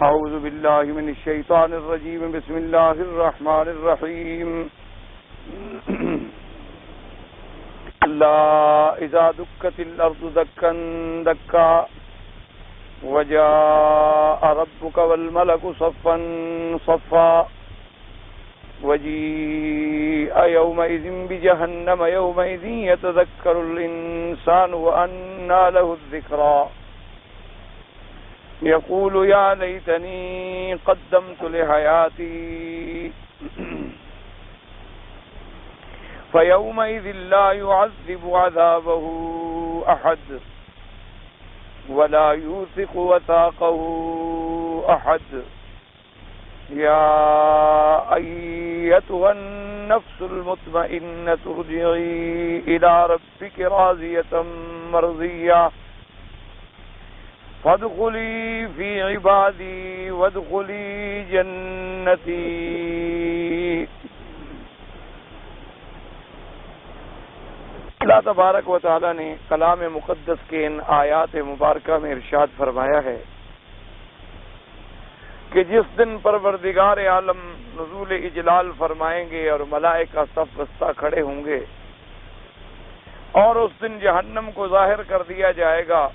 اعوذ باللہ من الشیطان الرجیم بسم اللہ الرحمن الرحیم اللہ اذا دکت الارض دکا دکا وجاء ربک والملک صفا صفا وجیء یومئذ بجہنم یومئذ یتذکر الانسان وانى له الذکرى يقول يا ليتني قدمت لحياتي فيومئذ لا يعذب عذابه أحد ولا يوثق وثاقه أحد يا أيتها النفس المطمئنة ارجعي إلى ربك راضية مرضية فادخلی فی عبادی وادخلی جنتی۔ اللہ تبارک و تعالی نے کلام مقدس کے ان آیات مبارکہ میں ارشاد فرمایا ہے کہ جس دن پروردگار عالم نزول اجلال فرمائیں گے اور ملائکہ صف بستہ کھڑے ہوں گے اور اس دن جہنم کو ظاہر کر دیا جائے گا،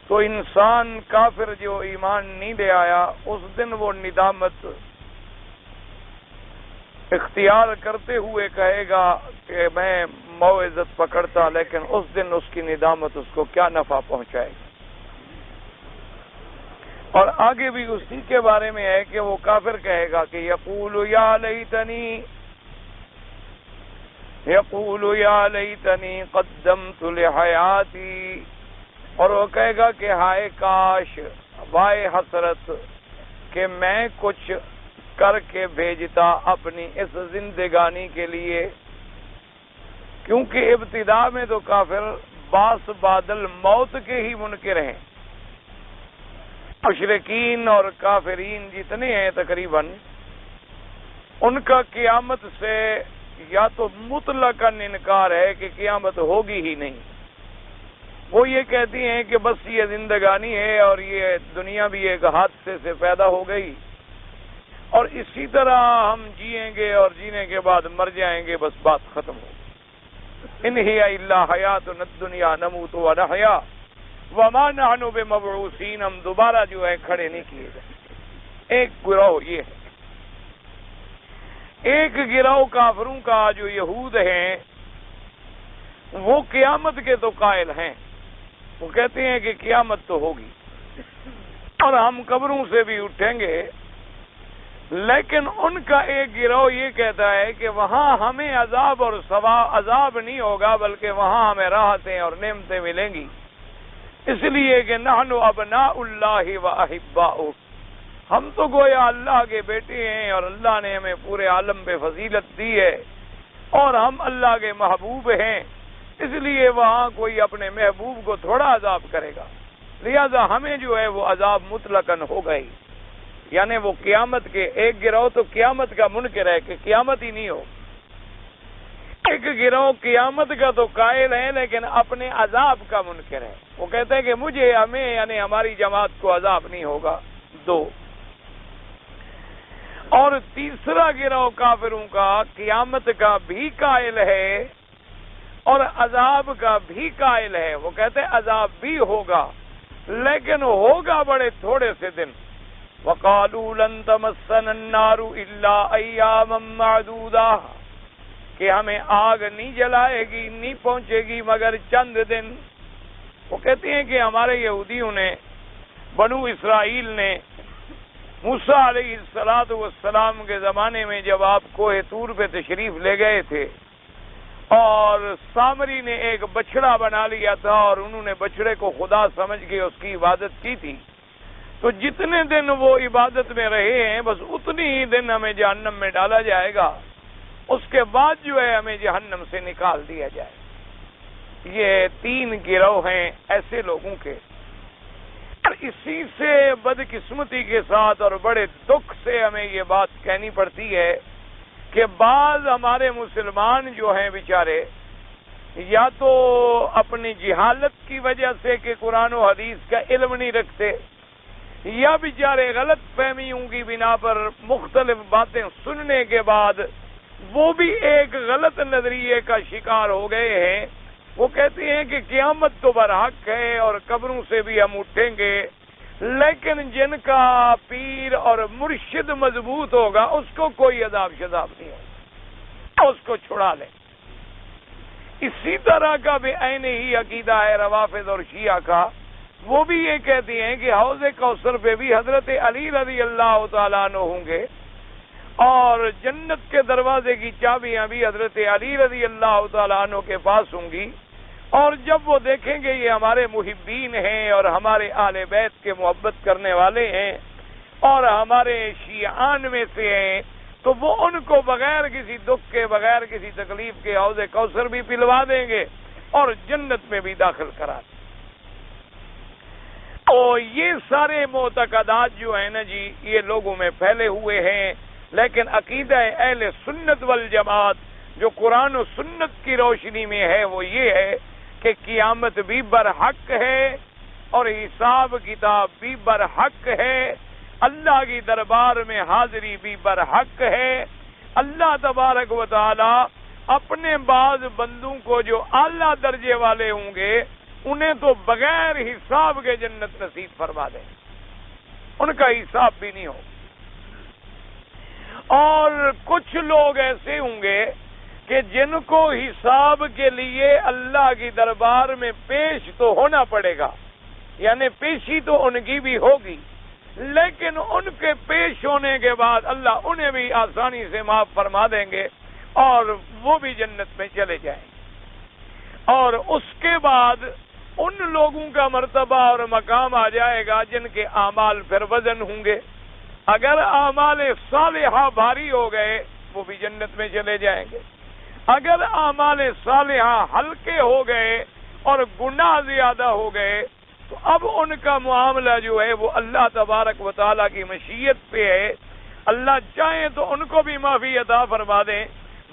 تو انسان کافر جو ایمان نہیں لے آیا اس دن وہ ندامت اختیار کرتے ہوئے کہے گا کہ میں موعظت پکڑتا، لیکن اس دن اس کی ندامت اس کو کیا نفع پہنچائے گی۔ اور آگے بھی اسی کے بارے میں ہے کہ وہ کافر کہے گا کہ یقول یا لیتنی قدمت لحیاتی، اور وہ کہے گا کہ ہائے کاش، وائے حسرت کہ میں کچھ کر کے بھیجتا اپنی اس زندگانی کے لیے، کیونکہ ابتدا میں تو کافر باس بادل موت کے ہی منکر ہیں۔ مشرکین اور کافرین جتنے ہیں تقریباً ان کا قیامت سے یا تو مطلقاً انکار ہے کہ قیامت ہوگی ہی نہیں۔ وہ یہ کہتی ہیں کہ بس یہ زندگانی ہے اور یہ دنیا بھی ایک حادثے سے پیدا ہو گئی اور اسی طرح ہم جیئیں گے اور جینے کے بعد مر جائیں گے، بس بات ختم ہو۔ ان ہی الا حیاتنا الدنیا نموت ونحیا وما نحن بمبعوثین، ہم دوبارہ جو ہے کھڑے نہیں کیے جائیں۔ ایک گروہ یہ ہے، ایک گروہ کافروں کا جو یہود ہیں وہ قیامت کے تو قائل ہیں، وہ کہتے ہیں کہ قیامت تو ہوگی اور ہم قبروں سے بھی اٹھیں گے، لیکن ان کا ایک گروہ یہ کہتا ہے کہ وہاں ہمیں عذاب اور عذاب نہیں ہوگا، بلکہ وہاں ہمیں راحتیں اور نعمتیں ملیں گی، اس لیے کہ نحن ابناء اللہ و احباؤہ، ہم تو گویا اللہ کے بیٹے ہیں اور اللہ نے ہمیں پورے عالم پہ فضیلت دی ہے اور ہم اللہ کے محبوب ہیں، اس لیے وہاں کوئی اپنے محبوب کو تھوڑا عذاب کرے گا، لہذا ہمیں جو ہے وہ عذاب مطلقاً ہو گئی۔ یعنی وہ قیامت کے ایک گروہ تو قیامت کا منکر ہے کہ قیامت ہی نہیں ہو، ایک گروہ قیامت کا تو قائل ہے لیکن اپنے عذاب کا منکر ہے، وہ کہتے ہیں کہ ہمیں یعنی ہماری جماعت کو عذاب نہیں ہوگا۔ دو، اور تیسرا گروہ کافروں کا قیامت کا بھی قائل ہے اور عذاب کا بھی قائل ہے، وہ کہتے ہیں عذاب بھی ہوگا لیکن ہوگا بڑے تھوڑے سے دن۔ وَقَالُوا لَن تَمَسَّنَا النَّارُ إِلَّا أَيَّامًا مَّعْدُودَةً، کہ ہمیں آگ نہیں جلائے گی، نہیں پہنچے گی مگر چند دن۔ وہ کہتے ہیں کہ ہمارے یہودیوں نے، بنو اسرائیل نے موسیٰ علیہ السلام کے زمانے میں جب آپ کوہ طور پہ تشریف لے گئے تھے اور سامری نے ایک بچڑا بنا لیا تھا اور انہوں نے بچڑے کو خدا سمجھ کے اس کی عبادت کی تھی، تو جتنے دن وہ عبادت میں رہے ہیں بس اتنی ہی دن ہمیں جہنم میں ڈالا جائے گا، اس کے بعد جو ہے ہمیں جہنم سے نکال دیا جائے۔ یہ تین گروہ ہیں ایسے لوگوں کے، اور اسی سے بدقسمتی کے ساتھ اور بڑے دکھ سے ہمیں یہ بات کہنی پڑتی ہے کہ بعض ہمارے مسلمان جو ہیں بیچارے یا تو اپنی جہالت کی وجہ سے کہ قرآن و حدیث کا علم نہیں رکھتے، یا بیچارے غلط فہمیوں کی بنا پر مختلف باتیں سننے کے بعد وہ بھی ایک غلط نظریے کا شکار ہو گئے ہیں. وہ کہتے ہیں کہ قیامت تو برحق ہے اور قبروں سے بھی ہم اٹھیں گے، لیکن جن کا پیر اور مرشد مضبوط ہوگا اس کو کوئی عذاب شذاب نہیں ہوگا، اس کو چھڑا لیں. اسی طرح کا بے عین ہی عقیدہ ہے روافض اور شیعہ کا. وہ بھی یہ کہتے ہیں کہ حوض کوثر پہ بھی حضرت علی رضی اللہ تعالیٰ عنہ ہوں گے اور جنت کے دروازے کی چابیاں بھی حضرت علی رضی اللہ تعالیٰ عنہ کے پاس ہوں گی. اور جب وہ دیکھیں گے یہ ہمارے محبین ہیں اور ہمارے اہل بیت کے محبت کرنے والے ہیں اور ہمارے شیعان میں سے ہیں، تو وہ ان کو بغیر کسی دکھ کے، بغیر کسی تکلیف کے حوض کوثر بھی پلوا دیں گے اور جنت میں بھی داخل کرا دیں. تو یہ سارے معتقدات جو ہیں نا جی، یہ لوگوں میں پھیلے ہوئے ہیں. لیکن عقیدہ اہل سنت والجماعت جو قرآن و سنت کی روشنی میں ہے وہ یہ ہے کہ قیامت بھی برحق ہے اور حساب کتاب بھی برحق ہے، اللہ کی دربار میں حاضری بھی برحق ہے. اللہ تبارک و تعالی اپنے بعض بندوں کو جو اعلیٰ درجے والے ہوں گے انہیں تو بغیر حساب کے جنت نصیب فرما دیں، ان کا حساب بھی نہیں ہو. اور کچھ لوگ ایسے ہوں گے کہ جن کو حساب کے لیے اللہ کی دربار میں پیش تو ہونا پڑے گا، یعنی پیشی تو ان کی بھی ہوگی، لیکن ان کے پیش ہونے کے بعد اللہ انہیں بھی آسانی سے معاف فرما دیں گے اور وہ بھی جنت میں چلے جائیں. اور اس کے بعد ان لوگوں کا مرتبہ اور مقام آ جائے گا جن کے اعمال پھر وزن ہوں گے. اگر اعمال صالحہ بھاری ہو گئے وہ بھی جنت میں چلے جائیں گے، اگر اعمال صالحہ ہلکے ہو گئے اور گناہ زیادہ ہو گئے تو اب ان کا معاملہ جو ہے وہ اللہ تبارک و تعالیٰ کی مشیت پہ ہے. اللہ چاہیں تو ان کو بھی معافی عطا فرما دیں،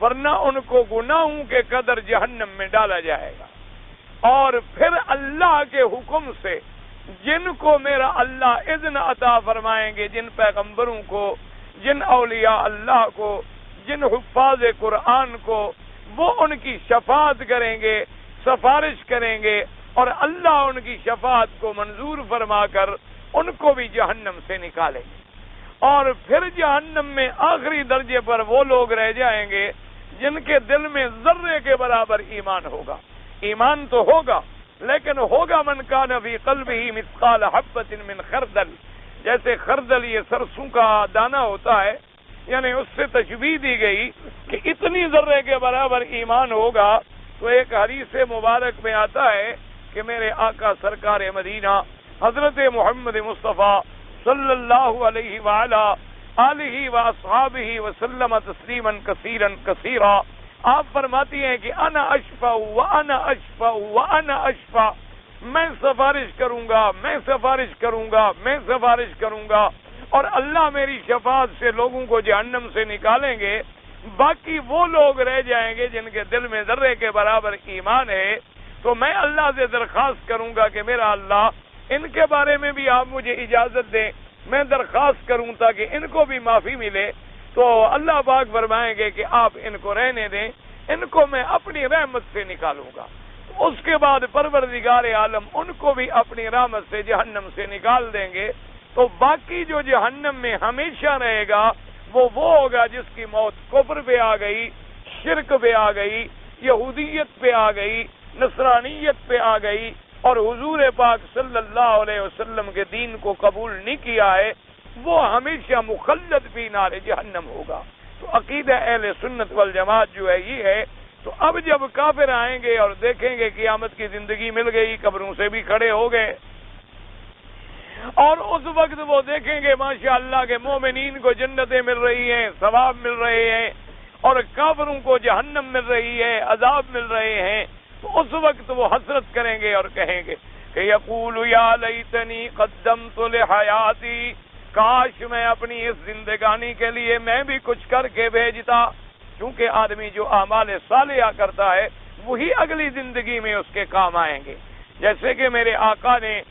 ورنہ ان کو گناہوں کے قدر جہنم میں ڈالا جائے گا. اور پھر اللہ کے حکم سے جن کو میرا اللہ اذن عطا فرمائیں گے، جن پیغمبروں کو، جن اولیاء اللہ کو، جن حفاظ قرآن کو، وہ ان کی شفاعت کریں گے، سفارش کریں گے اور اللہ ان کی شفاعت کو منظور فرما کر ان کو بھی جہنم سے نکالیں گے. اور پھر جہنم میں آخری درجے پر وہ لوگ رہ جائیں گے جن کے دل میں ذرے کے برابر ایمان ہوگا. ایمان تو ہوگا لیکن ہوگا من کان فی قلبہ مثقال حبۃ من خردل، جیسے خردل یہ سرسوں کا دانہ ہوتا ہے، یعنی اس سے تشبیہ دی گئی کہ اتنی ذرے کے برابر ایمان ہوگا. تو ایک حدیث مبارک میں آتا ہے کہ میرے آقا سرکار مدینہ حضرت محمد مصطفیٰ صلی اللہ علیہ وآلہ آلہ واصحابہ وسلم تسلیما کثیرا کثیرا، آپ فرماتی ہیں کہ انا اشفع وانا اشفع وانا اشفع، میں سفارش کروں گا، میں سفارش کروں گا، میں سفارش کروں گا اور اللہ میری شفاعت سے لوگوں کو جہنم سے نکالیں گے. باقی وہ لوگ رہ جائیں گے جن کے دل میں ذرے کے برابر ایمان ہے. تو میں اللہ سے درخواست کروں گا کہ میرا اللہ ان کے بارے میں بھی آپ مجھے اجازت دیں، میں درخواست کروں تاکہ ان کو بھی معافی ملے. تو اللہ پاک فرمائیں گے کہ آپ ان کو رہنے دیں، ان کو میں اپنی رحمت سے نکالوں گا. اس کے بعد پروردگار عالم ان کو بھی اپنی رحمت سے جہنم سے نکال دیں گے. تو باقی جو جہنم میں ہمیشہ رہے گا وہ ہوگا جس کی موت کفر پہ آ گئی، شرک پہ آ گئی، یہودیت پہ آ گئی، نصرانیت پہ آ گئی اور حضور پاک صلی اللہ علیہ وسلم کے دین کو قبول نہیں کیا ہے، وہ ہمیشہ مخلد فی نار جہنم ہوگا. تو عقیدہ اہل سنت والجماعت جو ہے یہ ہے. تو اب جب کافر آئیں گے اور دیکھیں گے قیامت کی زندگی مل گئی، قبروں سے بھی کھڑے ہو گئے، اور اس وقت وہ دیکھیں گے ماشاء اللہ کے مومنین کو جنتیں مل رہی ہیں، ثواب مل رہے ہیں، اور کافروں کو جہنم مل رہی ہے، عذاب مل رہے ہیں. تو اس وقت وہ حسرت کریں گے اور کہیں گے کہ یقول یا لیتنی قدمت لحیاتی، کاش میں اپنی اس زندگانی کے لیے میں بھی کچھ کر کے بھیجتا. کیونکہ آدمی جو اعمال صالحہ کرتا ہے وہی اگلی زندگی میں اس کے کام آئیں گے. جیسے کہ میرے آقا نے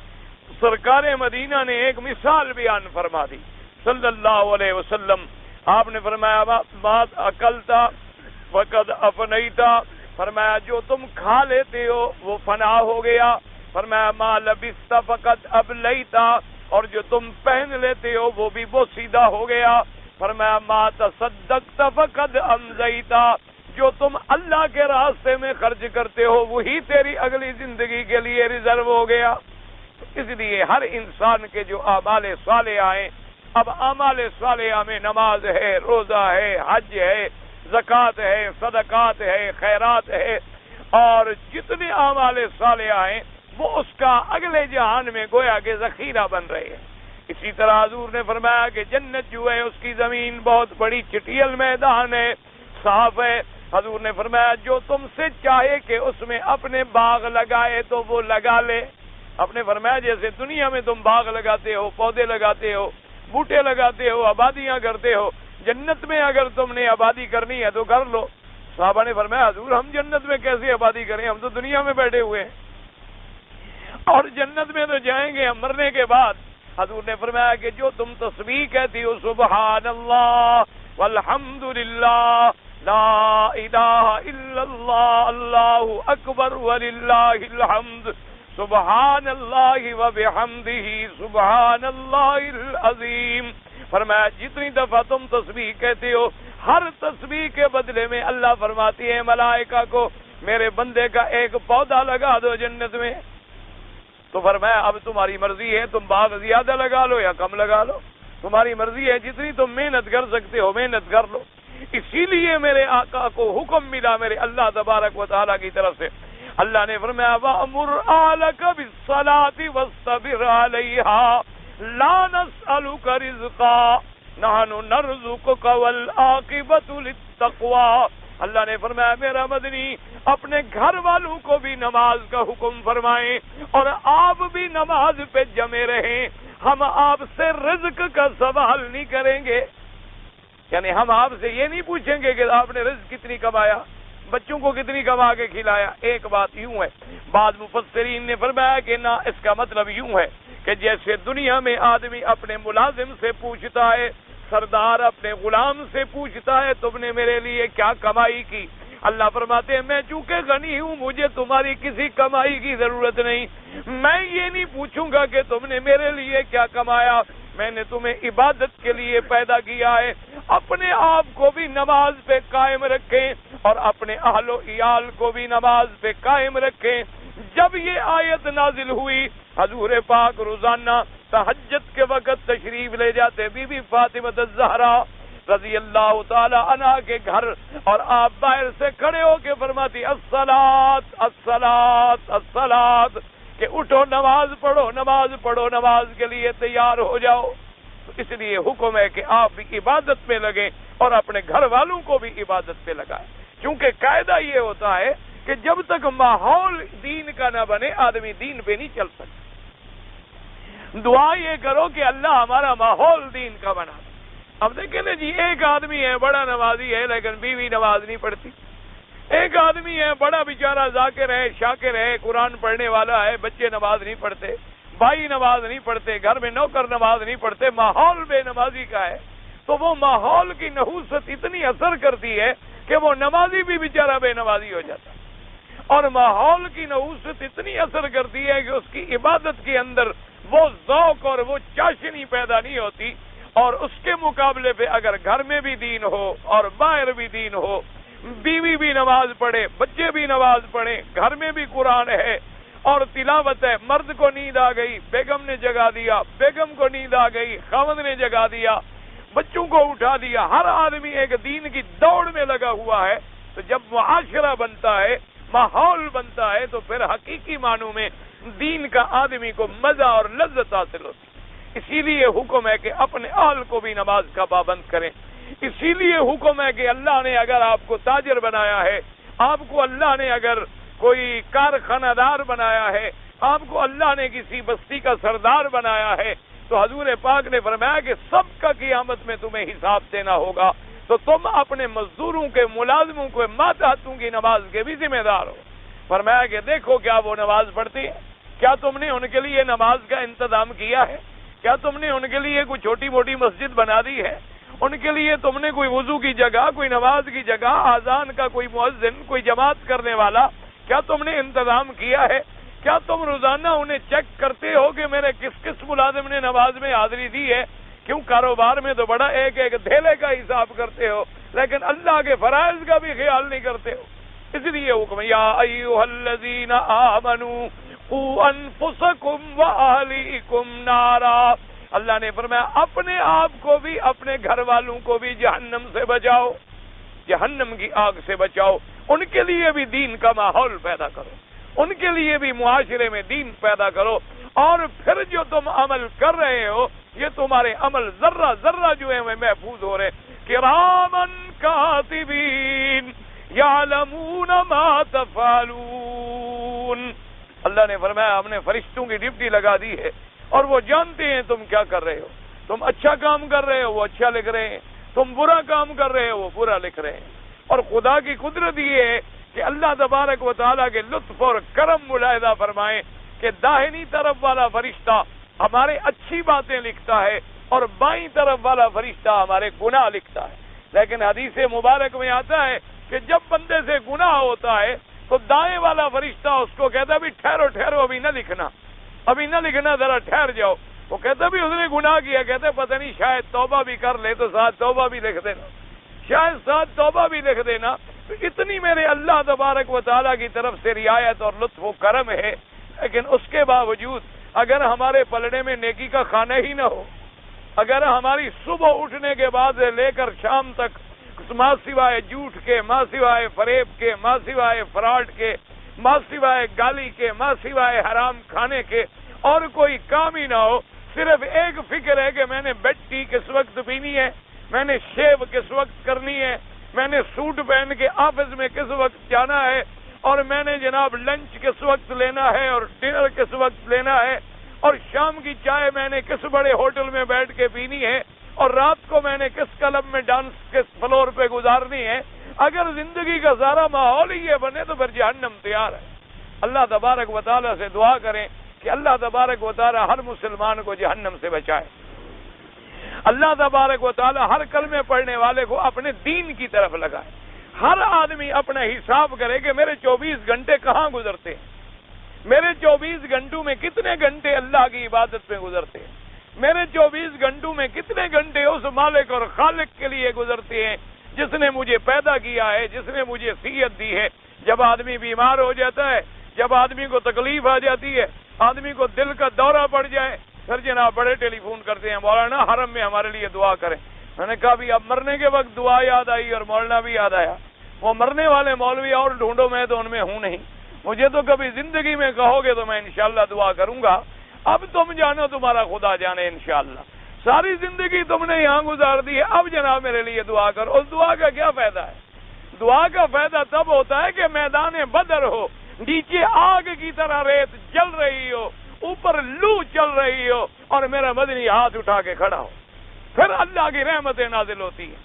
سرکار مدینہ نے ایک مثال بیان فرما دی صلی اللہ علیہ وسلم. آپ نے فرمایا بات عقلتا فقد افنیتا، فرمایا جو تم کھا لیتے ہو وہ فنا ہو گیا. فرمایا ما لبست فقد ابلیتا، اور جو تم پہن لیتے ہو وہ بھی بوسیدہ ہو گیا. فرمایا ما تصدقت فقد امضیتا، جو تم اللہ کے راستے میں خرچ کرتے ہو وہی تیری اگلی زندگی کے لیے ریزرو ہو گیا. اس لیے ہر انسان کے جو اعمال صالحہ ہیں، اب اعمال صالحہ میں نماز ہے، روزہ ہے، حج ہے، زکوٰۃ ہے، صدقات ہے، خیرات ہے، اور جتنے اعمال صالحہ ہیں وہ اس کا اگلے جہان میں گویا کہ ذخیرہ بن رہے ہیں. اسی طرح حضور نے فرمایا کہ جنت جو ہے اس کی زمین بہت بڑی چٹیل میدان ہے، صاف ہے. حضور نے فرمایا جو تم سے چاہے کہ اس میں اپنے باغ لگائے تو وہ لگا لے. آپ نے فرمایا جیسے دنیا میں تم باغ لگاتے ہو، پودے لگاتے ہو، بوٹے لگاتے ہو، آبادیاں کرتے ہو، جنت میں اگر تم نے آبادی کرنی ہے تو کر لو. صحابہ نے فرمایا حضور ہم جنت میں کیسے آبادی کریں، ہم تو دنیا میں بیٹھے ہوئے ہیں، اور جنت میں تو جائیں گے ہم مرنے کے بعد. حضور نے فرمایا کہ جو تم تسبیح کہتی ہو سبحان اللہ والحمد للہ لا الہ الا اللہ اللہ اکبر وللہ الحمد سبحان اللہ وبحمدہ سبحان اللہ العظیم، فرمایا جتنی دفعہ تم تسبیح کہتے ہو ہر تسبیح کے بدلے میں اللہ فرماتی ہے ملائکہ کو میرے بندے کا ایک پودا لگا دو جنت میں. تو فرمایا اب تمہاری مرضی ہے، تم باغ زیادہ لگا لو یا کم لگا لو، تمہاری مرضی ہے، جتنی تم محنت کر سکتے ہو محنت کر لو. اسی لیے میرے آقا کو حکم ملا میرے اللہ تبارک و تعالیٰ کی طرف سے. اللہ نے فرمایا وَأْمُرْ أَهْلَكَ بِالصَّلَاةِ وَاسْتَبِرْ عَلَيْهَا لَا نَسْأَلُكَ رِزْقًا نَحْنُ نَرْزُقُكَ وَالْعَاقِبَةُ لِلتَّقْوَىٰ. اللہ نے فرمایا میرا مدنی اپنے گھر والوں کو بھی نماز کا حکم فرمائیں اور آپ بھی نماز پہ جمے رہیں. ہم آپ سے رزق کا سوال نہیں کریں گے، یعنی ہم آپ سے یہ نہیں پوچھیں گے کہ آپ نے رزق کتنی کمایا، بچوں کو کتنی کما کے کھلایا. ایک بات یوں ہے، بعض مفسرین نے فرمایا کہ نہ، اس کا مطلب یوں ہے کہ جیسے دنیا میں آدمی اپنے ملازم سے پوچھتا ہے، سردار اپنے غلام سے پوچھتا ہے تم نے میرے لیے کیا کمائی کی، اللہ فرماتے ہیں میں چونکہ غنی ہوں مجھے تمہاری کسی کمائی کی ضرورت نہیں، میں یہ نہیں پوچھوں گا کہ تم نے میرے لیے کیا کمایا، میں نے تمہیں عبادت کے لیے پیدا کیا ہے. اپنے آپ کو بھی نماز پہ قائم رکھیں اور اپنے اہل و عیال کو بھی نماز پہ قائم رکھیں. جب یہ آیت نازل ہوئی حضور پاک روزانہ تہجد کے وقت تشریف لے جاتے بی بی فاطمہ الزہرا رضی اللہ تعالی عنہا کے گھر، اور آپ باہر سے کھڑے ہو کے فرماتی الصلاۃ الصلاۃ الصلاۃ کہ اٹھو نماز پڑھو نماز پڑھو، نماز کے لیے تیار ہو جاؤ. اس لیے حکم ہے کہ آپ بھی عبادت میں لگیں اور اپنے گھر والوں کو بھی عبادت پہ لگائیں، کیونکہ قاعدہ یہ ہوتا ہے کہ جب تک ماحول دین کا نہ بنے آدمی دین پہ نہیں چل سکتا. دعا یہ کرو کہ اللہ ہمارا ماحول دین کا بنا. اب دیکھیں نا جی، ایک آدمی ہے بڑا نمازی ہے لیکن بیوی نماز نہیں پڑھتی، ایک آدمی ہے بڑا بیچارہ ذاکر ہے شاکر ہے قرآن پڑھنے والا ہے، بچے نماز نہیں پڑھتے، بھائی نماز نہیں پڑھتے، گھر میں نوکر نماز نہیں پڑھتے، ماحول بے نمازی کا ہے. تو وہ ماحول کی نحوست اتنی اثر کرتی ہے کہ وہ نمازی بھی بیچارہ بے نمازی ہو جاتا ہے، اور ماحول کی نحوست اتنی اثر کرتی ہے کہ اس کی عبادت کے اندر وہ ذوق اور وہ چاشنی پیدا نہیں ہوتی. اور اس کے مقابلے پہ اگر گھر میں بھی دین ہو اور باہر بھی دین ہو، بیوی بھی نماز پڑھے، بچے بھی نماز پڑھیں، گھر میں بھی قرآن ہے اور تلاوت ہے، مرد کو نیند آ گئی بیگم نے جگا دیا، بیگم کو نیند آ گئی خاوند نے جگا دیا، بچوں کو اٹھا دیا، ہر آدمی ایک دین کی دوڑ میں لگا ہوا ہے. تو جب معاشرہ بنتا ہے، ماحول بنتا ہے، تو پھر حقیقی معنوں میں دین کا آدمی کو مزہ اور لذت حاصل ہوتی. اسی لیے حکم ہے کہ اپنے اہل کو بھی نماز کا پابند کریں. اسی لیے حکم ہے کہ اللہ نے اگر آپ کو تاجر بنایا ہے، آپ کو اللہ نے اگر کوئی کارخانہ دار بنایا ہے، آپ کو اللہ نے کسی بستی کا سردار بنایا ہے، تو حضور پاک نے فرمایا کہ سب کا قیامت میں تمہیں حساب دینا ہوگا. تو تم اپنے مزدوروں کے، ملازموں کے، ماتحتوں کی نماز کے بھی ذمہ دار ہو. فرمایا کہ دیکھو کیا وہ نماز پڑھتی ہے، کیا تم نے ان کے لیے نماز کا انتظام کیا ہے؟ کیا تم نے ان کے لیے کوئی چھوٹی موٹی مسجد بنا دی ہے؟ ان کے لیے تم نے کوئی وضو کی جگہ، کوئی نماز کی جگہ، اذان کا کوئی مؤذن، کوئی جماعت کرنے والا، کیا تم نے انتظام کیا ہے؟ کیا تم روزانہ انہیں چیک کرتے ہو کہ میرے کس کس ملازم نے نماز میں حاضری دی ہے؟ کیوں کاروبار میں تو بڑا ایک ایک دھیلے کا حساب کرتے ہو، لیکن اللہ کے فرائض کا بھی خیال نہیں کرتے ہو۔ اس لیے حکم یا ایھا الذین آمنوا قوا انفسکم واہلیکم نارا، اللہ نے فرمایا اپنے آپ کو بھی، اپنے گھر والوں کو بھی جہنم سے بچاؤ، جہنم کی آگ سے بچاؤ۔ ان کے لیے بھی دین کا ماحول پیدا کرو، ان کے لیے بھی معاشرے میں دین پیدا کرو، اور پھر جو تم عمل کر رہے ہو یہ تمہارے عمل ذرہ ذرہ جو ہے محفوظ ہو رہے۔ کرامن کاتبین یعلمون ما تفعلون، اللہ نے فرمایا ہم نے فرشتوں کی ڈیوٹی لگا دی ہے اور وہ جانتے ہیں تم کیا کر رہے ہو۔ تم اچھا کام کر رہے ہو وہ اچھا لکھ رہے ہیں، تم برا کام کر رہے ہو وہ برا لکھ رہے ہیں۔ اور خدا کی قدرت یہ ہے کہ اللہ تبارک و تعالیٰ کے لطف اور کرم ملاحظہ فرمائیں کہ داہنی طرف والا فرشتہ ہمارے اچھی باتیں لکھتا ہے اور بائیں طرف والا فرشتہ ہمارے گناہ لکھتا ہے، لیکن حدیث مبارک میں آتا ہے کہ جب بندے سے گناہ ہوتا ہے تو دائیں والا فرشتہ اس کو کہتا ہے بھی ٹھہرو ٹھہرو، ابھی نہ لکھنا، ابھی نہ لکھنا، ذرا ٹھہر جاؤ۔ وہ کہتا بھی اس نے گناہ کیا، کہتے پتہ نہیں شاید توبہ بھی کر لے تو ساتھ توبہ بھی لکھ دینا، شاید ساتھ توبہ بھی لکھ دینا۔ تو اتنی میرے اللہ تبارک و تعالیٰ کی طرف سے رعایت اور لطف و کرم ہے، لیکن اس کے باوجود اگر ہمارے پلڑے میں نیکی کا کھانا ہی نہ ہو، اگر ہماری صبح اٹھنے کے بعد سے لے کر شام تک ماں سوائے جھوٹ کے، ماں سوائے فریب کے، ماں سوائے فراڈ کے، ماں سوائے گالی کے، ماں سوائے حرام کھانے کے اور کوئی کام ہی نہ ہو، صرف ایک فکر ہے کہ میں نے بیڈ ٹی کس وقت پینی ہے، میں نے شیو کس وقت کرنی ہے، میں نے سوٹ پہن کے آفس میں کس وقت جانا ہے، اور میں نے جناب لنچ کس وقت لینا ہے اور ڈنر کس وقت لینا ہے، اور شام کی چائے میں نے کس بڑے ہوٹل میں بیٹھ کے پینی ہے، اور رات کو میں نے کس کلب میں ڈانس کس فلور پہ گزارنی ہے۔ اگر زندگی کا سارا ماحول ہی یہ بنے تو پھر جہنم تیار ہے۔ اللہ تبارک و تعالیٰ سے دعا کریں کہ اللہ تبارک و تعالیٰ ہر مسلمان کو جہنم سے بچائے، اللہ تبارک و تعالیٰ ہر کلمے پڑھنے والے کو اپنے دین کی طرف لگائے۔ ہر آدمی اپنا حساب کرے کہ میرے 24 گھنٹے کہاں گزرتے ہیں، میرے 24 گھنٹوں میں کتنے گھنٹے اللہ کی عبادت میں گزرتے ہیں، میرے 24 گھنٹوں میں کتنے گھنٹے اس مالک اور خالق کے لیے گزرتے ہیں جس نے مجھے پیدا کیا ہے، جس نے مجھے صحت دی ہے۔ جب آدمی بیمار ہو جاتا ہے، جب آدمی کو تکلیف آ جاتی ہے، آدمی کو دل کا دورہ پڑ جائے، پھر جناب بڑے ٹیلی فون کرتے ہیں مولانا حرم میں ہمارے لیے دعا کریں۔ میں نے کہا بھی اب مرنے کے وقت دعا یاد آئی اور مولانا بھی یاد آیا، وہ مرنے والے مولوی اور ڈھونڈو، میں تو ان میں ہوں نہیں، مجھے تو کبھی زندگی میں کہو گے تو میں انشاءاللہ دعا کروں گا۔ اب تم جانو تمہارا خدا جانے انشاءاللہ، ساری زندگی تم نے یہاں گزار دی ہے، اب جناب میرے لیے دعا کرو۔ اس دعا کا کیا فائدہ ہے؟ دعا کا فائدہ تب ہوتا ہے کہ میدان بدر ہو، نیچے آگ کی طرح ریت جل رہی ہو، اوپر لو چل رہی ہو، اور میرا مدنی ہاتھ اٹھا کے کھڑا ہو، پھر اللہ کی رحمتیں نازل ہوتی ہیں۔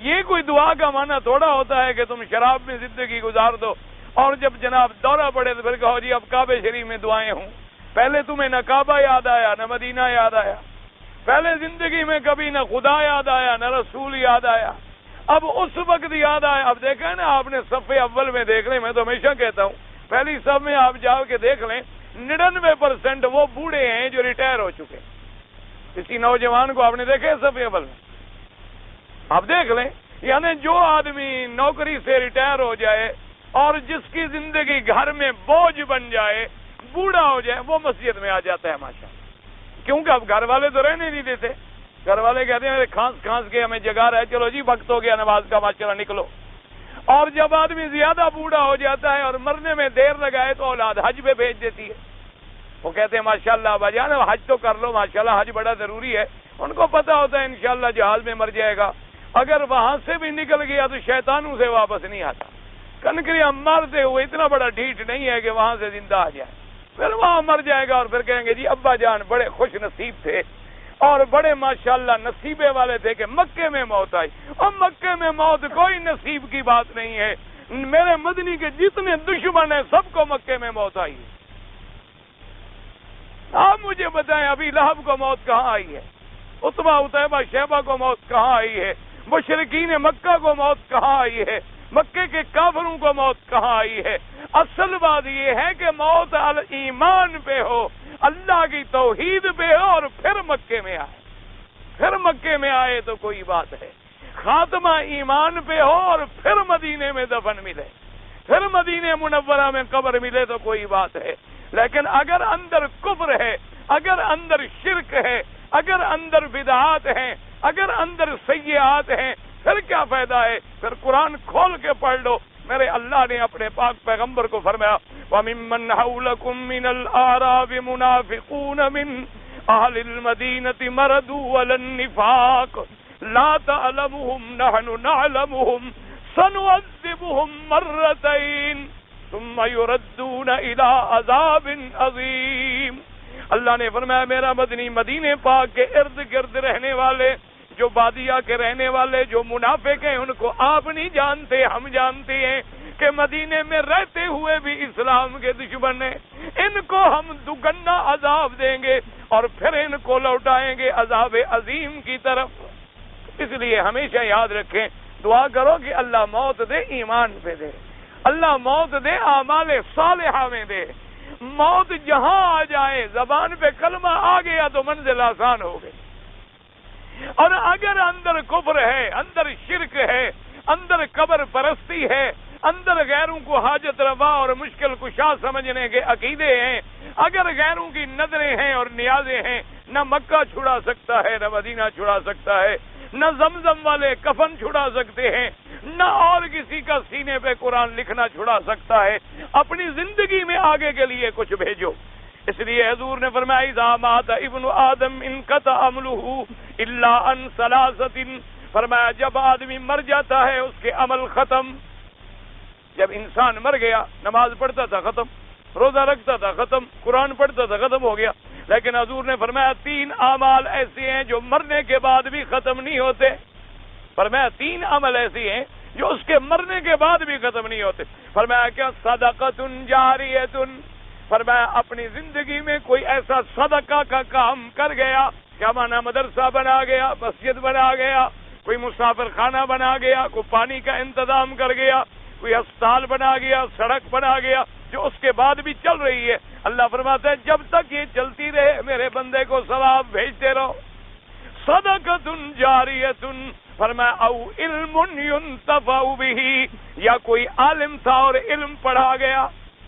یہ کوئی دعا کا معنی تھوڑا ہوتا ہے کہ تم شراب میں زندگی گزار دو اور جب جناب دورہ پڑے تو پھر کہو جی اب کعبہ شریف میں دعائیں ہوں۔ پہلے تمہیں نہ کعبہ یاد آیا نہ مدینہ یاد آیا، پہلے زندگی میں کبھی نہ خدا یاد آیا نہ رسول یاد آیا، اب اس وقت یاد آیا۔ اب دیکھا ہے نا آپ نے صف اول میں دیکھ لیں، میں تو ہمیشہ کہتا ہوں پہلی صف میں آپ جاؤ کے دیکھ لیں 99% وہ بوڑھے ہیں جو ریٹائر ہو چکے۔ کسی نوجوان کو آپ نے دیکھے صف اول میں؟ آپ دیکھ لیں، یعنی جو آدمی نوکری سے ریٹائر ہو جائے اور جس کی زندگی گھر میں بوجھ بن جائے، بوڑھا ہو جائے، وہ مسجد میں آ جاتا ہے ماشاءاللہ، کیونکہ اب گھر والے تو رہنے نہیں دیتے، گھر والے کہتے ہیں کھانس کے ہمیں جگا رہا ہے، چلو جی وقت ہو گیا نماز کا، ماشاءاللہ نکلو۔ اور جب آدمی زیادہ بوڑھا ہو جاتا ہے اور مرنے میں دیر لگائے تو اولاد حج پہ بھیج دیتی ہے، وہ کہتے ہیں ماشاءاللہ ابا جان حج تو کر لو، ماشاءاللہ حج بڑا ضروری ہے۔ ان کو پتا ہوتا ہے انشاءاللہ جہاز میں مر جائے گا، اگر وہاں سے بھی نکل گیا تو شیطانوں سے واپس نہیں آتا، کنکریاں مارتے ہوئے اتنا بڑا ڈھیٹ نہیں ہے کہ وہاں سے زندہ آ جائے، پھر وہاں مر جائے گا اور پھر کہیں گے جی ابا جان بڑے خوش نصیب تھے اور بڑے ماشاءاللہ نصیبے والے تھے کہ مکے میں موت آئی۔ اور مکے میں موت کوئی نصیب کی بات نہیں ہے، میرے مدنی کے جتنے دشمن ہیں سب کو مکے میں موت آئی، آپ مجھے بتائیں ابھی لہب کو موت کہاں آئی ہے؟ عتبہ عتیبہ شیبہ کو موت کہاں آئی ہے؟ مشرکین مکہ کو موت کہاں آئی ہے؟ مکے کے کافروں کو موت کہاں آئی ہے؟ اصل بات یہ ہے کہ موت ایمان پہ ہو، اللہ کی توحید پہ ہو، اور پھر مکے میں آئے، پھر مکے میں آئے تو کوئی بات ہے۔ خاتمہ ایمان پہ ہو اور پھر مدینے میں دفن ملے، پھر مدینے منورہ میں قبر ملے تو کوئی بات ہے۔ لیکن اگر اندر کفر ہے، اگر اندر شرک ہے، اگر اندر بدعات ہیں، اگر اندر سیئات ہیں، پھر کیا فائدہ ہے؟ پھر قرآن کھول کے پڑھ لو۔ میرے اللہ نے اپنے پاک پیغمبر کو فرمایا وَمِمَّنْ حَوْلَكُمْ مِنَ الْأَعْرَابِ مُنَافِقُونَ مِنْ أَهْلِ الْمَدِينَةِ مَرَدُوا عَلَى النِّفَاقِ لَا تَعْلَمُهُمْ نَحْنُ نَعْلَمُهُمْ سَنُعَذِّبُهُمْ مَرَّتَيْنِ ثُمَّ يُرَدُّونَ إِلَىٰ عَذَابٍ عَظِيمٍ۔ اللہ نے فرمایا میرا مدنی مدینے پاک کے ارد گرد رہنے والے، جو بادیہ کے رہنے والے، جو منافق ہیں، ان کو آپ نہیں جانتے، ہم جانتے ہیں کہ مدینے میں رہتے ہوئے بھی اسلام کے دشمن ہیں۔ ان کو ہم دگنا عذاب دیں گے اور پھر ان کو لوٹائیں گے عذاب عظیم کی طرف۔ اس لیے ہمیشہ یاد رکھیں، دعا کرو کہ اللہ موت دے ایمان پہ دے، اللہ موت دے اعمال صالحہ میں دے۔ موت جہاں آ جائے، زبان پہ کلمہ آ گیا تو منزل آسان ہو گئی، اور اگر اندر کفر ہے، اندر شرک ہے، اندر قبر پرستی ہے، اندر غیروں کو حاجت روا اور مشکل کشا سمجھنے کے عقیدے ہیں، اگر غیروں کی نظریں ہیں اور نیازیں ہیں، نہ مکہ چھڑا سکتا ہے، نہ مدینہ چھڑا سکتا ہے، نہ زمزم والے کفن چھڑا سکتے ہیں، نہ اور کسی کا سینے پہ قرآن لکھنا چھڑا سکتا ہے، اپنی زندگی میں آگے کے لیے کچھ بھیجو۔ اس لیے حضور نے فرمایا اذا مات ابن آدم انقطع عملہ الا عن ثلاثۃ، فرمایا جب آدمی مر جاتا ہے اس کے عمل ختم۔ جب انسان مر گیا، نماز پڑھتا تھا ختم، روزہ رکھتا تھا ختم، قرآن پڑھتا تھا ختم ہو گیا۔ لیکن حضور نے فرمایا 3 اعمال ایسے ہیں جو مرنے کے بعد بھی ختم نہیں ہوتے۔ فرمایا 3 عمل ایسے ہیں جو اس کے مرنے کے بعد بھی ختم نہیں ہوتے۔ فرمایا کیا؟ صدقۃ جاریۃ، فرمایا اپنی زندگی میں کوئی ایسا صدقہ کا کام کر گیا، کیا مانا؟ مدرسہ بنا گیا، مسجد بنا گیا، کوئی مسافر خانہ بنا گیا، کوئی پانی کا انتظام کر گیا، کوئی ہسپتال بنا گیا، سڑک بنا گیا، جو اس کے بعد بھی چل رہی ہے۔ اللہ فرماتا ہے جب تک یہ چلتی رہے میرے بندے کو ثواب بھیجتے رہو۔ صدقۃ جاریۃ، فرمایا او علم ينتفع به، یا کوئی عالم تھا اور علم پڑھا گیا،